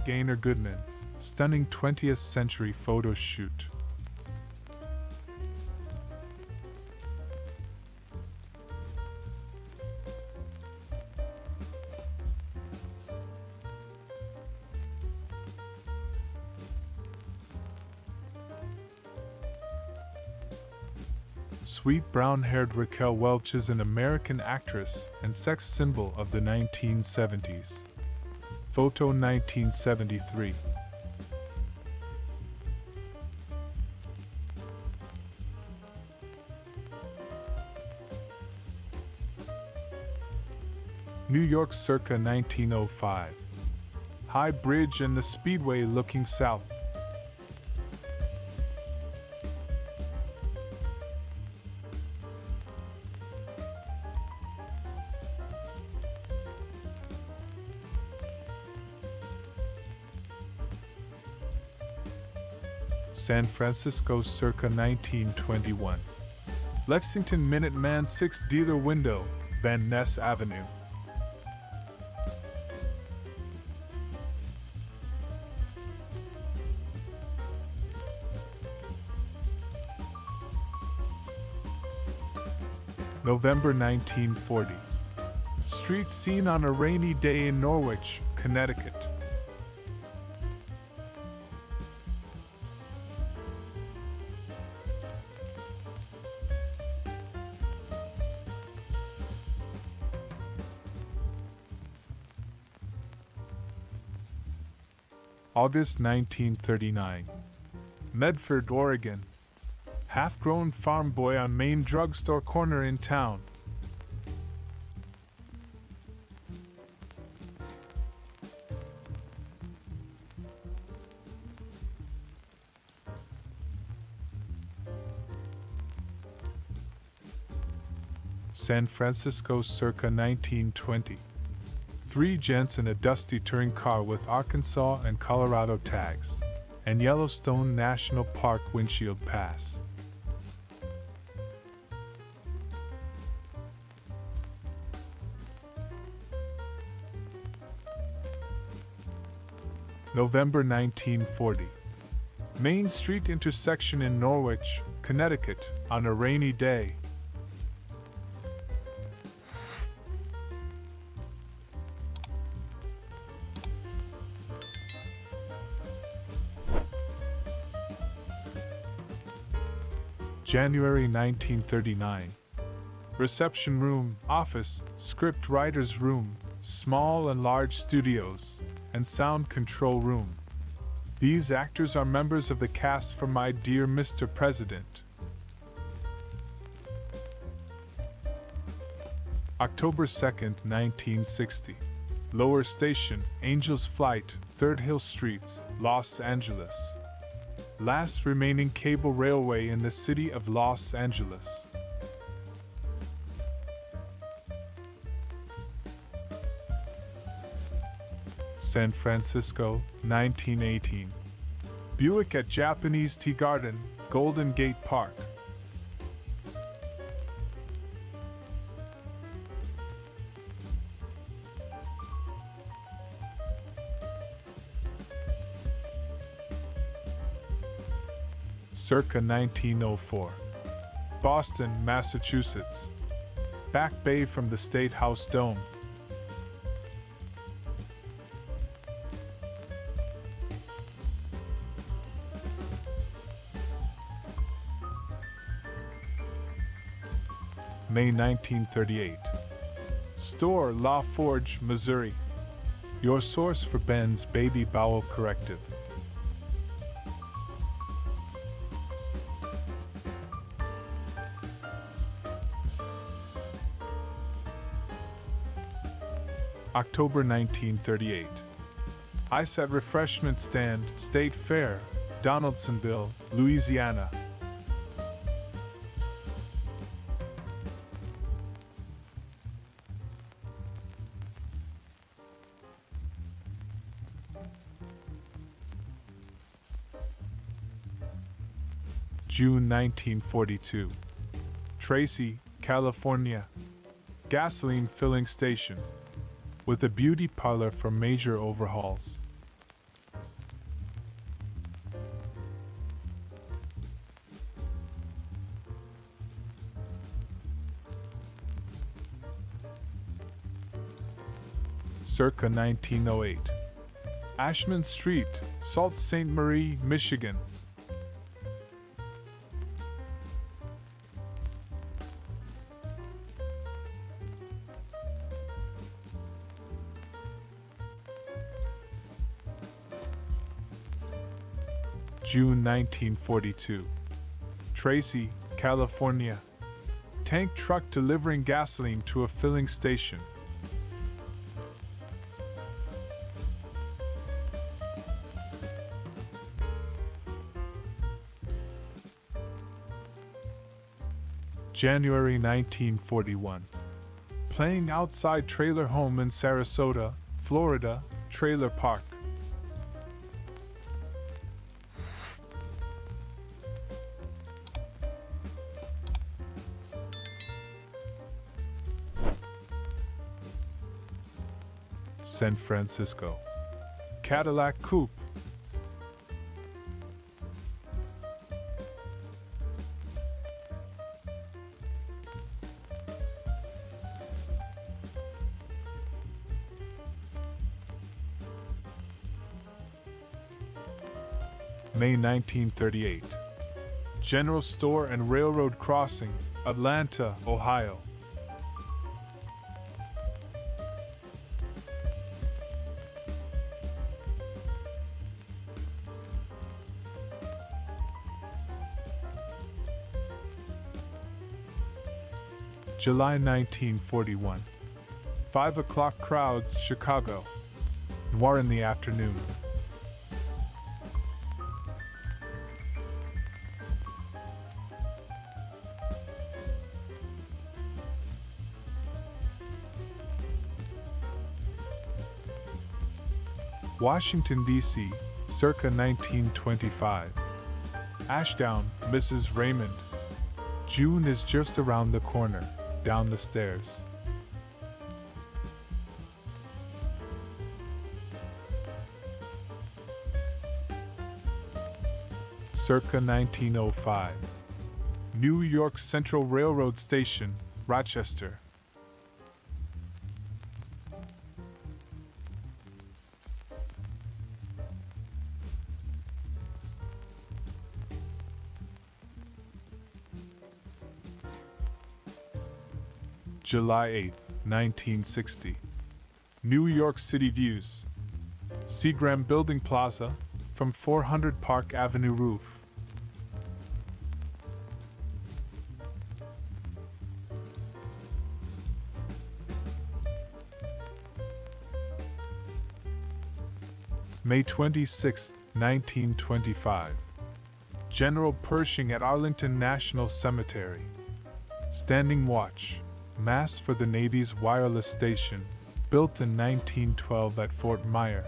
Gaynor Goodman, stunning 20th century photo shoot. Sweet brown-haired Raquel Welch is an American actress and sex symbol of the 1970s. Photo 1973. New York circa 1905. High Bridge and the Speedway looking south. San Francisco circa 1921. Lexington Minuteman 6 dealer window, Van Ness Avenue. November 1940. Street scene on a rainy day in Norwich, Connecticut. August 1939. Medford, Oregon. Half-grown farm boy on main drugstore corner in town. San Francisco circa 1920. Three gents in a dusty touring car with Arkansas and Colorado tags, and Yellowstone National Park windshield pass. November 1940. Main Street intersection in Norwich, Connecticut, on a rainy day. January 1939. Reception room, office, script writer's room, small and large studios, and sound control room. These actors are members of the cast for My Dear Mr. President. October 2nd, 1960. Lower Station, Angels Flight, Third Hill Streets, Los Angeles. Last remaining cable railway in the city of Los Angeles. San Francisco, 1918. Buick at Japanese Tea Garden, Golden Gate Park. Circa 1904. Boston, Massachusetts. Back Bay from the State House Dome. May 1938. Store, La Forge, Missouri. Your source for Ben's baby bowel corrective. October 1938. Ice at Refreshment Stand, State Fair, Donaldsonville, Louisiana. June 1942. Tracy, California. Gasoline filling station. With a beauty parlor for major overhauls. Circa 1908. Ashman Street, Sault Ste. Marie, Michigan. June 1942. Tracy, California. Tank truck delivering gasoline to a filling station. January 1941. Playing outside trailer home in Sarasota, Florida, trailer park. San Francisco. Cadillac Coupe. May 1938. General Store and Railroad Crossing, Atlanta, Ohio. July 1941. 5 o'clock crowds, Chicago. Noir in the afternoon. Washington, D.C., circa 1925. Ashdown, Mrs. Raymond. June is just around the corner, down the stairs. Circa 1905. New York Central Railroad Station, Rochester. July 8, 1960. New York City views. Seagram Building Plaza, from 400 Park Avenue roof. May 26, 1925. General Pershing at Arlington National Cemetery. Standing watch. Mass for the Navy's wireless station, built in 1912 at Fort Myer.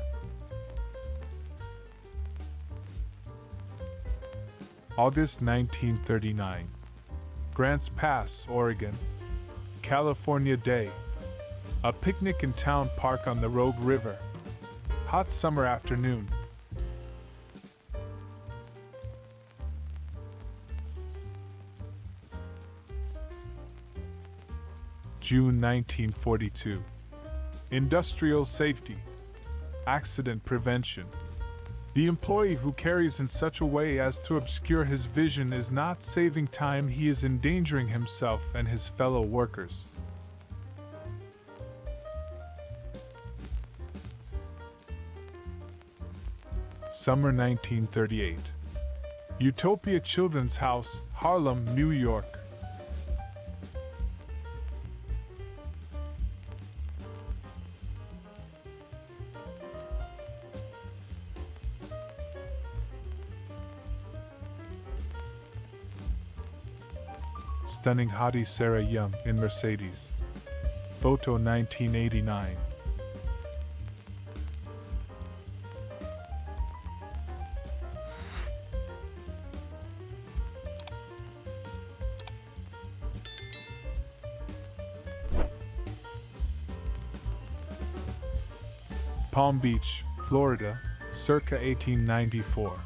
August 1939. Grants Pass, Oregon. California Day. A picnic in town park on the Rogue River. Hot summer afternoon. June 1942. Industrial safety. Accident prevention. The employee who carries in such a way as to obscure his vision is not saving time, he is endangering himself and his fellow workers. Summer 1938. Utopia Children's House, Harlem, New York. Stunning hottie Sarah Young in Mercedes. Photo 1989. Palm Beach, Florida, circa 1894.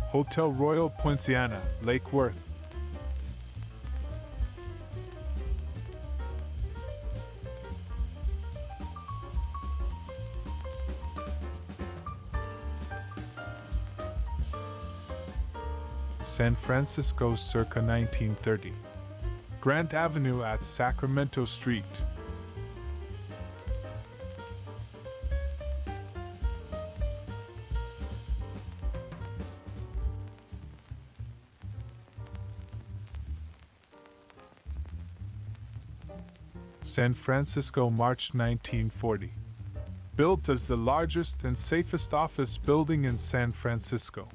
Hotel Royal Poinciana, Lake Worth. San Francisco, circa 1930. Grant Avenue at Sacramento Street. San Francisco, March 1940. Built as the largest and safest office building in San Francisco.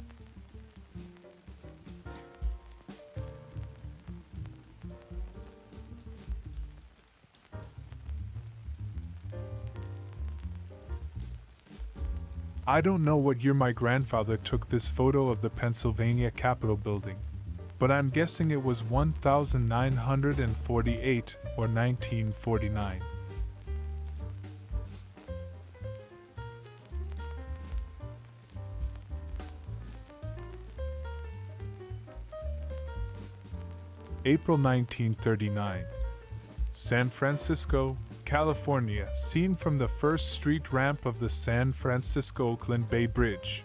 I don't know what year my grandfather took this photo of the Pennsylvania Capitol building, but I'm guessing it was 1948 or 1949. April 1939. San Francisco, California, seen from the first street ramp of the San Francisco-Oakland Bay Bridge.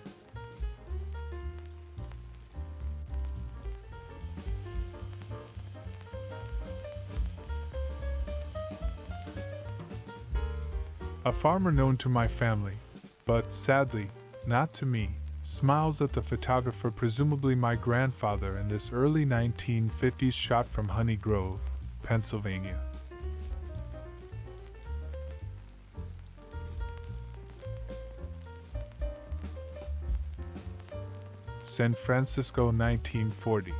A farmer known to my family, but sadly, not to me, smiles at the photographer, presumably my grandfather, in this early 1950s shot from Honey Grove, Pennsylvania. San Francisco, 1940.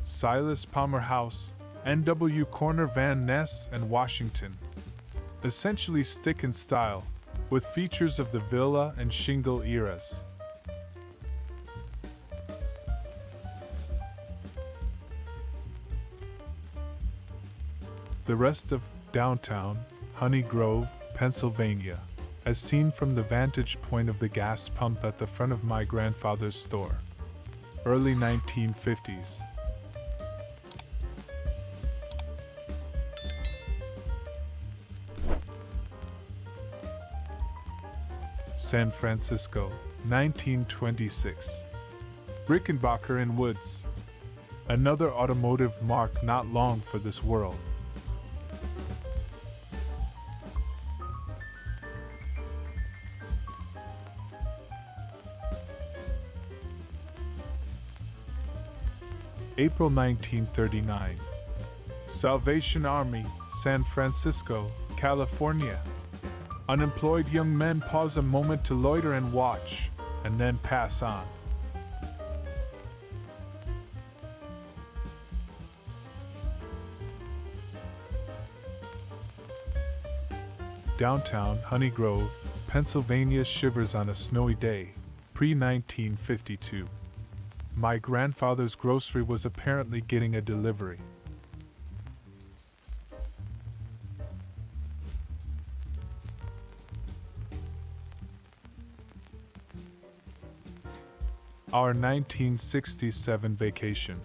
Silas Palmer House, N.W. Corner, Van Ness and Washington. Essentially stick in style, with features of the villa and shingle eras. The rest of downtown Honey Grove, Pennsylvania, as seen from the vantage point of the gas pump at the front of my grandfather's store. Early 1950s. San Francisco, 1926. Rickenbacker in Woods. Another automotive mark not long for this world. April 1939. Salvation Army, San Francisco, California. Unemployed young men pause a moment to loiter and watch, and then pass on. Downtown Honey Grove, Pennsylvania shivers on a snowy day, pre-1952. My grandfather's grocery was apparently getting a delivery. Our 1967 vacation.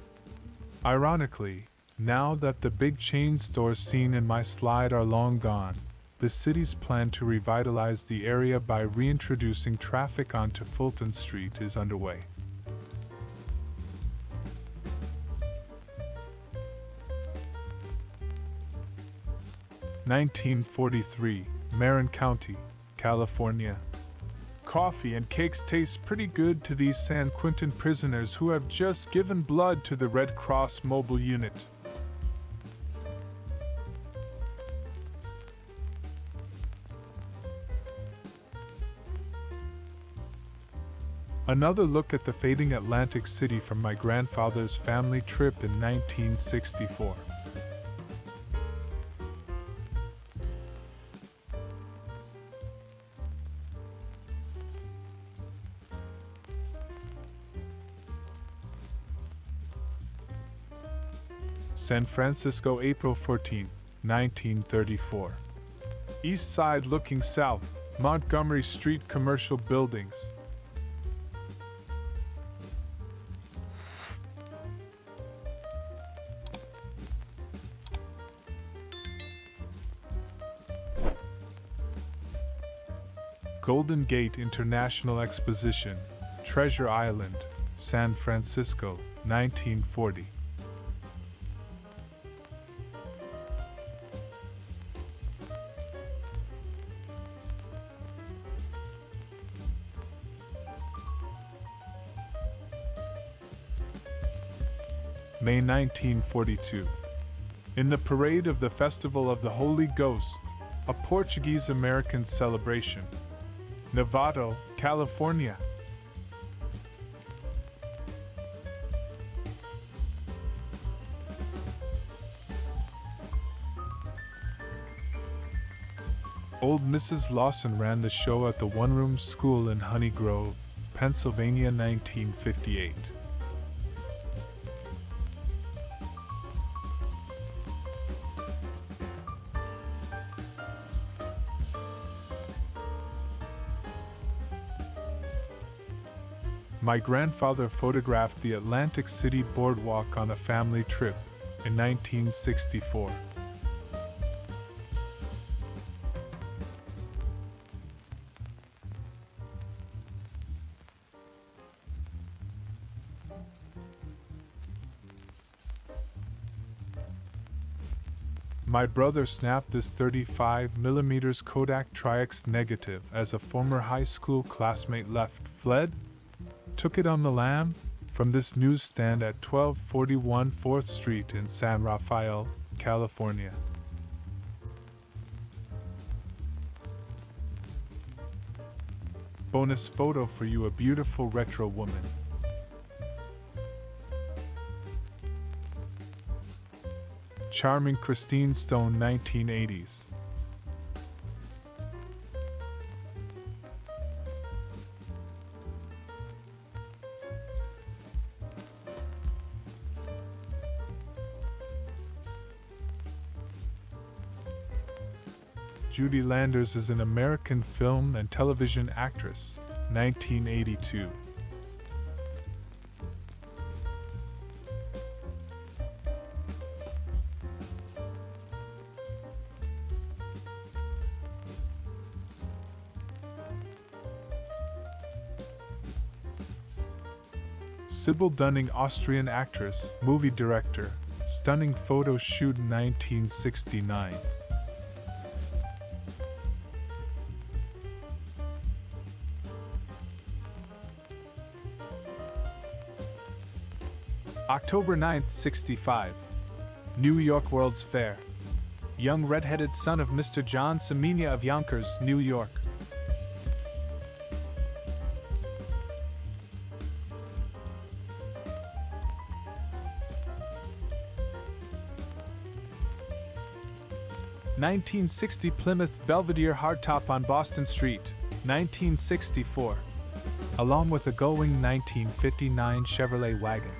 Ironically, now that the big chain stores seen in my slide are long gone, the city's plan to revitalize the area by reintroducing traffic onto Fulton Street is underway. (1943) Marin County, California. Coffee and cakes taste pretty good to these San Quentin prisoners who have just given blood to the Red Cross mobile unit. Another look at the fading Atlantic City from my grandfather's family trip in 1964. San Francisco, April 14, 1934. East Side looking south, Montgomery Street commercial buildings. Golden Gate International Exposition, Treasure Island, San Francisco, 1940. May 1942. In the parade of the Festival of the Holy Ghost, a Portuguese-American celebration. Novato, California. Old Mrs. Lawson ran the show at the one-room school in Honey Grove, Pennsylvania, 1958. My grandfather photographed the Atlantic City boardwalk on a family trip in 1964. My brother snapped this 35mm Kodak Tri-X negative as a former high school classmate fled, took it on the lam, from this newsstand at 1241 4th Street in San Rafael, California. Bonus photo for you, a beautiful retro woman. Charming Christine Stone, 1980s. Judy Landers is an American film and television actress, 1982. Sybil Dunning, Austrian actress, movie director, stunning photo shoot, 1969. October 9th, 65. New York World's Fair. Young red-headed son of Mr. John Semenya of Yonkers, New York. (1960) Plymouth Belvedere hardtop on Boston Street, 1964, along with a going 1959 Chevrolet wagon.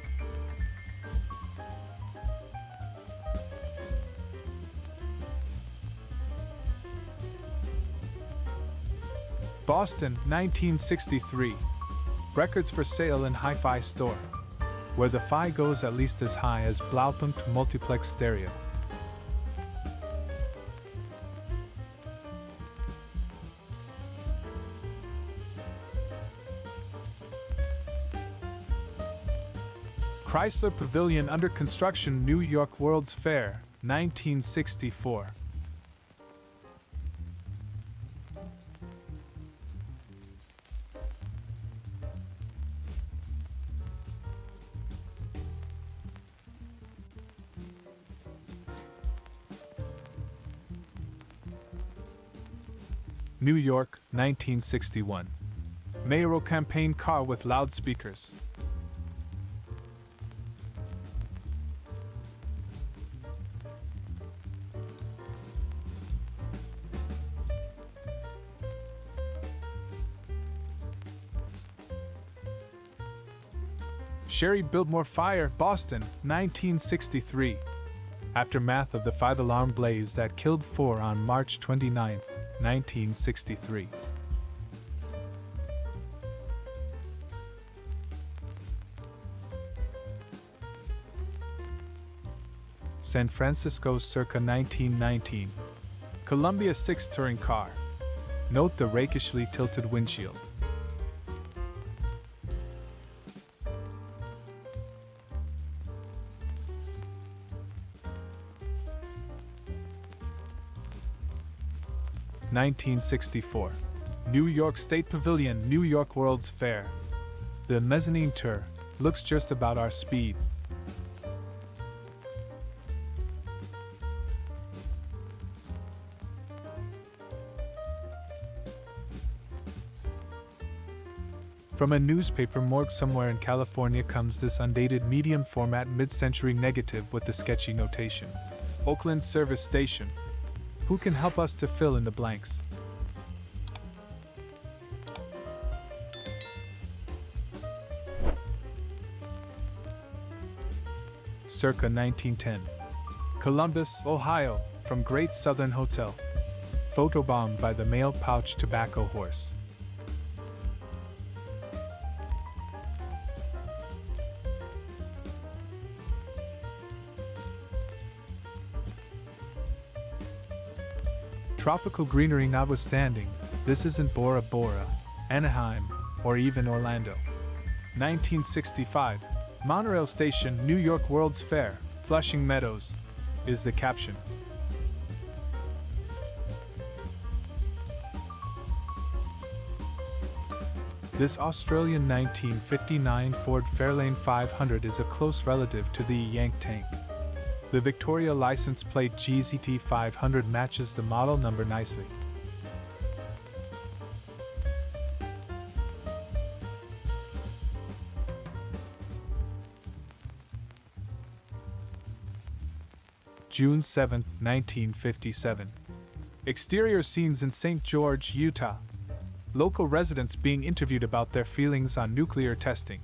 Boston, 1963. Records for sale in Hi-Fi store, where the Fi goes at least as high as Blaupunkt multiplex stereo. Chrysler Pavilion under construction, New York World's Fair, 1964. New York, 1961. Mayoral campaign car with loudspeakers. Sherry Biltmore Fire, Boston, 1963. Aftermath of the five-alarm blaze that killed 4 on March 29, 1963. San Francisco circa 1919. Columbia 6 touring car. Note the rakishly tilted windshield. (1964) New York State Pavilion, New York World's Fair. The mezzanine tour looks just about our speed. From a newspaper morgue somewhere in California comes this undated medium format mid-century negative with the sketchy notation. Oakland Service Station. Who can help us to fill in the blanks? Circa 1910. Columbus, Ohio, from Great Southern Hotel. Photobombed by the male pouch tobacco horse. Tropical greenery notwithstanding, this isn't Bora Bora, Anaheim, or even Orlando. 1965, Monorail Station, New York World's Fair, Flushing Meadows, is the caption. This Australian 1959 Ford Fairlane 500 is a close relative to the Yank tank. The Victoria license plate GZT 500 matches the model number nicely. June 7, 1957. Exterior scenes in St. George, Utah. Local residents being interviewed about their feelings on nuclear testing.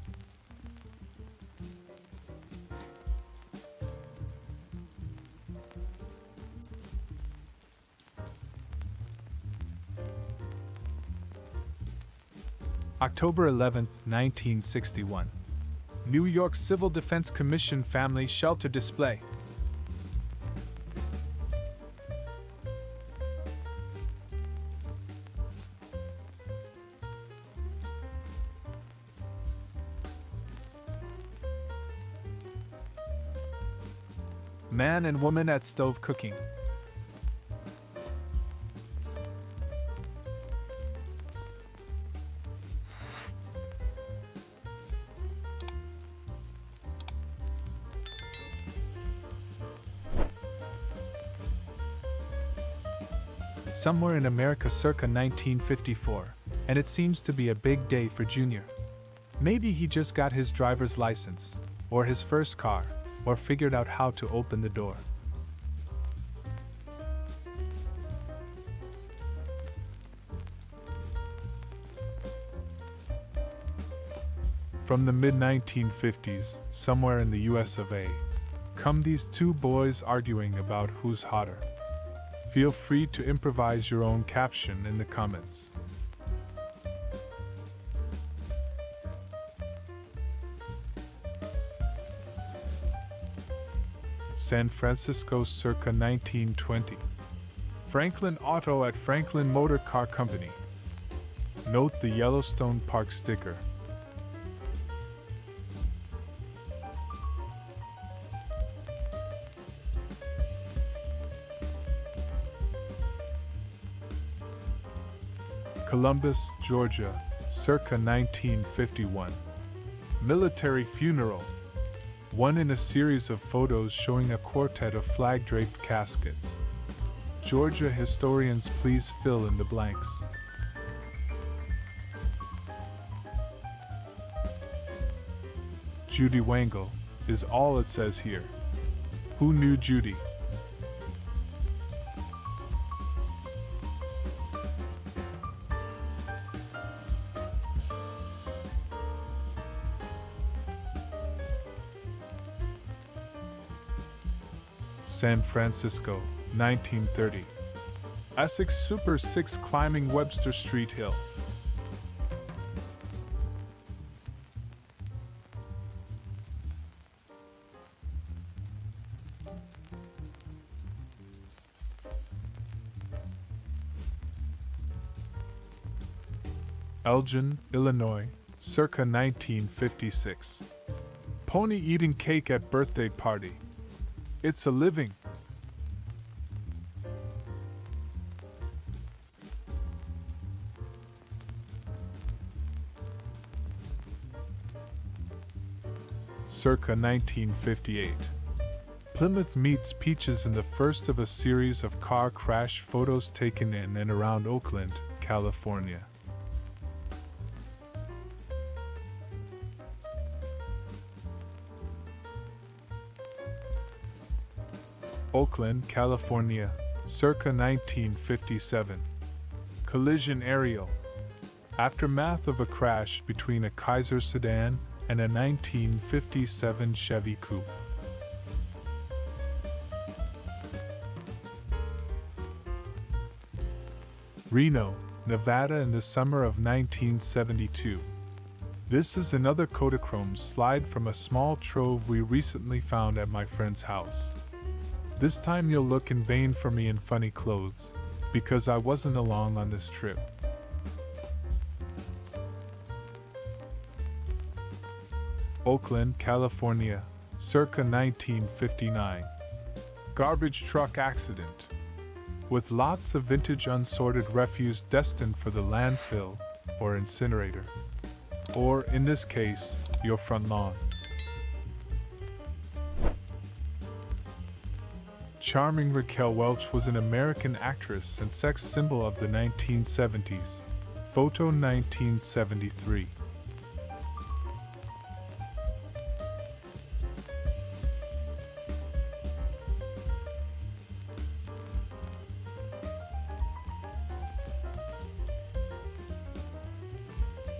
October 11, 1961. New York Civil Defense Commission Family Shelter Display. Man and woman at stove cooking. Somewhere in America circa 1954, and it seems to be a big day for Junior. Maybe he just got his driver's license, or his first car, or figured out how to open the door. From the mid-1950s, somewhere in the US of A, come these two boys arguing about who's hotter. Feel free to improvise your own caption in the comments. San Francisco circa 1920. Franklin Auto at Franklin Motor Car Company. Note the Yellowstone Park sticker. Columbus, Georgia, circa 1951. Military funeral. One in a series of photos showing a quartet of flag-draped caskets. Georgia historians, please fill in the blanks. Judy Wangle, is all it says here. Who knew Judy? San Francisco, 1930. Essex Super 6 climbing Webster Street Hill. Elgin, Illinois, circa 1956. Pony eating cake at birthday party. It's a living. Circa 1958. Plymouth meets Peaches in the first of a series of car crash photos taken in and around Oakland, California. Oakland, California, circa 1957. Collision aerial. Aftermath of a crash between a Kaiser sedan and a 1957 Chevy Coupe. Reno, Nevada in the summer of 1972. This is another Kodachrome slide from a small trove we recently found at my friend's house. This time you'll look in vain for me in funny clothes, because I wasn't along on this trip. Oakland, California, circa 1959. Garbage truck accident. With lots of vintage unsorted refuse destined for the landfill or incinerator. Or, in this case, your front lawn. Charming Raquel Welch was an American actress and sex symbol of the 1970s. Photo 1973.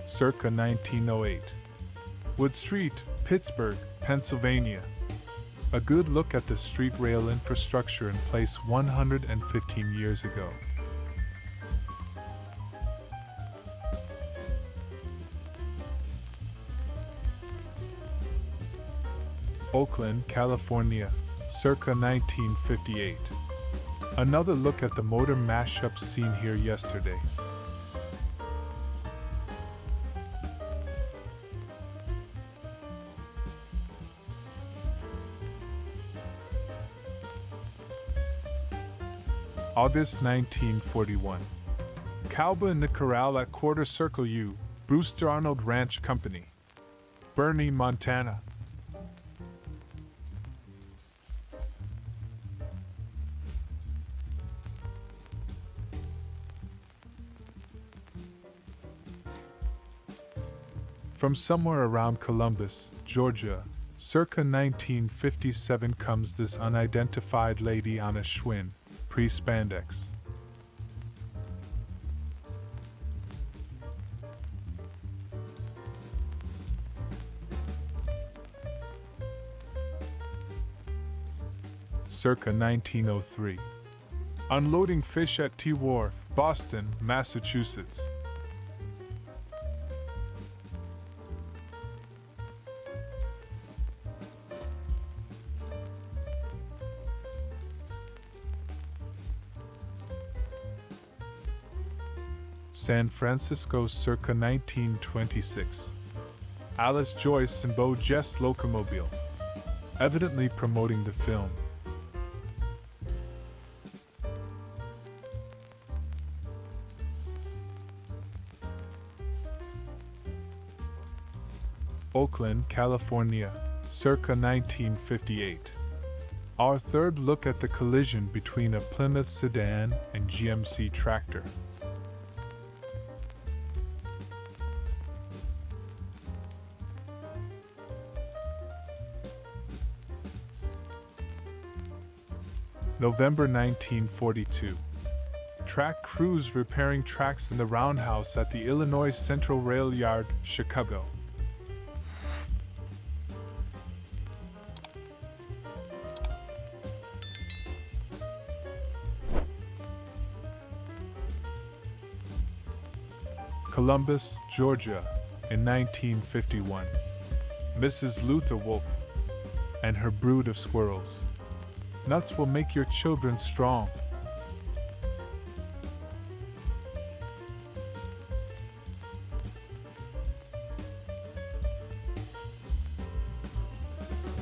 Circa 1908. Wood Street, Pittsburgh, Pennsylvania. A good look at the street rail infrastructure in place 115 years ago. Oakland, California, circa 1958. Another look at the motor mashup seen here yesterday. August 1941. Cowboy in the Corral at Quarter Circle U, Brewster Arnold Ranch Company. Bernie, Montana. From somewhere around Columbus, Georgia, circa 1957 comes this unidentified lady on a Schwinn, pre-spandex. Circa 1903. Unloading fish at T Wharf, Boston, Massachusetts. San Francisco circa 1926. Alice Joyce and Beau Geste Locomobile, evidently promoting the film. Oakland, California, circa 1958. Our third look at the collision between a Plymouth sedan and GMC tractor. November 1942. Track crews repairing tracks in the roundhouse at the Illinois Central Rail Yard, Chicago. Columbus, Georgia, in 1951. Mrs. Luther Wolf and her brood of squirrels. Nuts will make your children strong.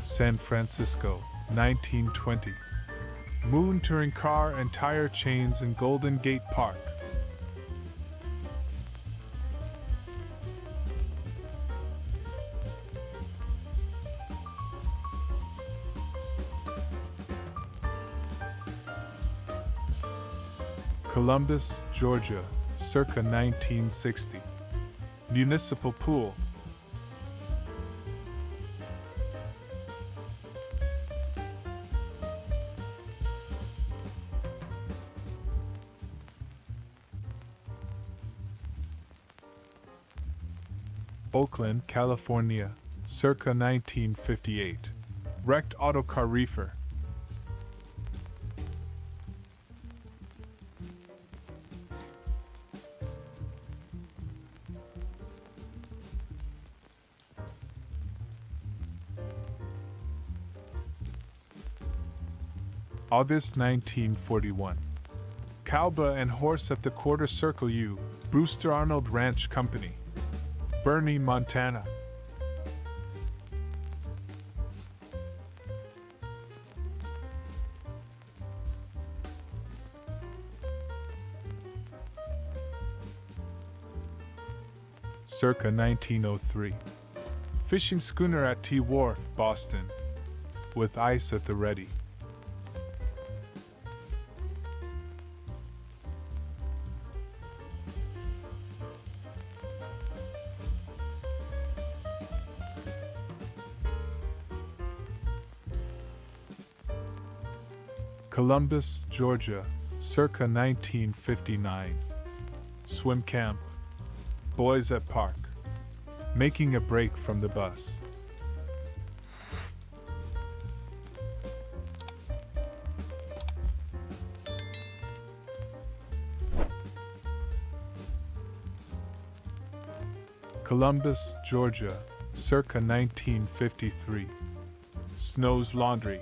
San Francisco, 1920. Moon touring car and tire chains in Golden Gate Park. Columbus, Georgia, circa 1960. Municipal pool. Oakland, California, circa 1958. Wrecked autocar reefer. August 1941. Cowba and horse at the Quarter Circle U, Brewster Arnold Ranch Company. Bernie, Montana. Circa 1903. Fishing schooner at T Wharf, Boston, with ice at the ready. Columbus, Georgia, circa 1959. Swim camp. Boys at park. Making a break from the bus. Columbus, Georgia, circa 1953. Snow's Laundry.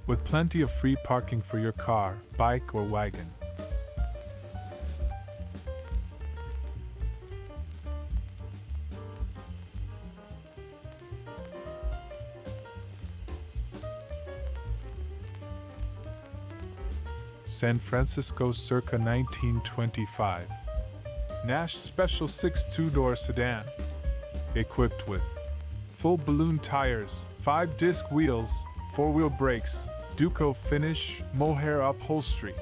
With plenty of free parking for your car, bike, or wagon. San Francisco, circa 1925. Nash Special 6 two-door sedan. Equipped with full balloon tires, 5-disc wheels, 4-wheel brakes, Duco finish, mohair upholstery.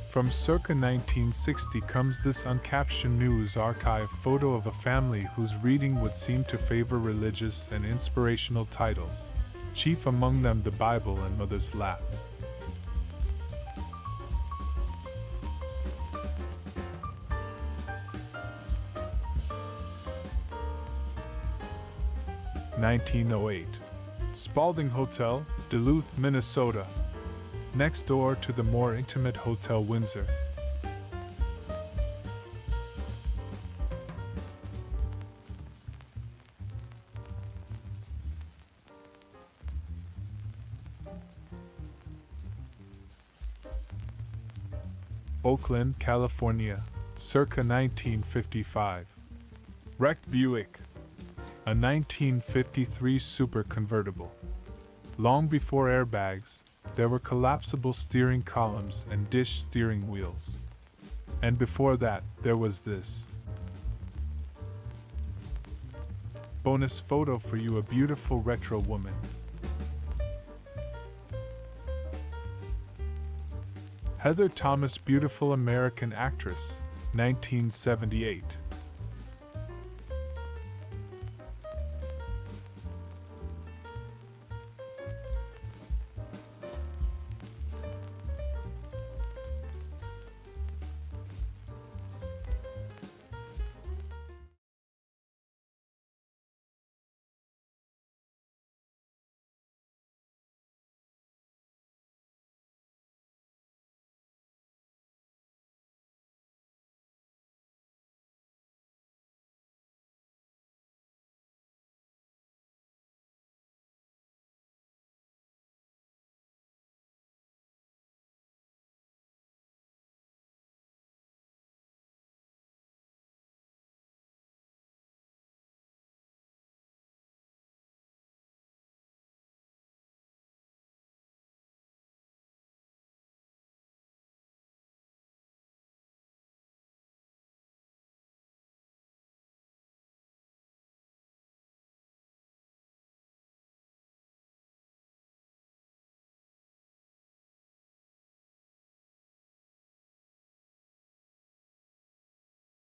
From circa 1960 comes this uncaptioned news archive photo of a family whose reading would seem to favor religious and inspirational titles, chief among them the Bible and Mother's Lap. (1908) Spalding Hotel, Duluth, Minnesota. Next door to the more intimate Hotel Windsor. Oakland, California, circa 1955. Wrecked Buick. A 1953 super convertible. Long before airbags, there were collapsible steering columns and dish steering wheels. And before that, there was this. Bonus photo for you, a beautiful retro woman. Heather Thomas, beautiful American actress, 1978.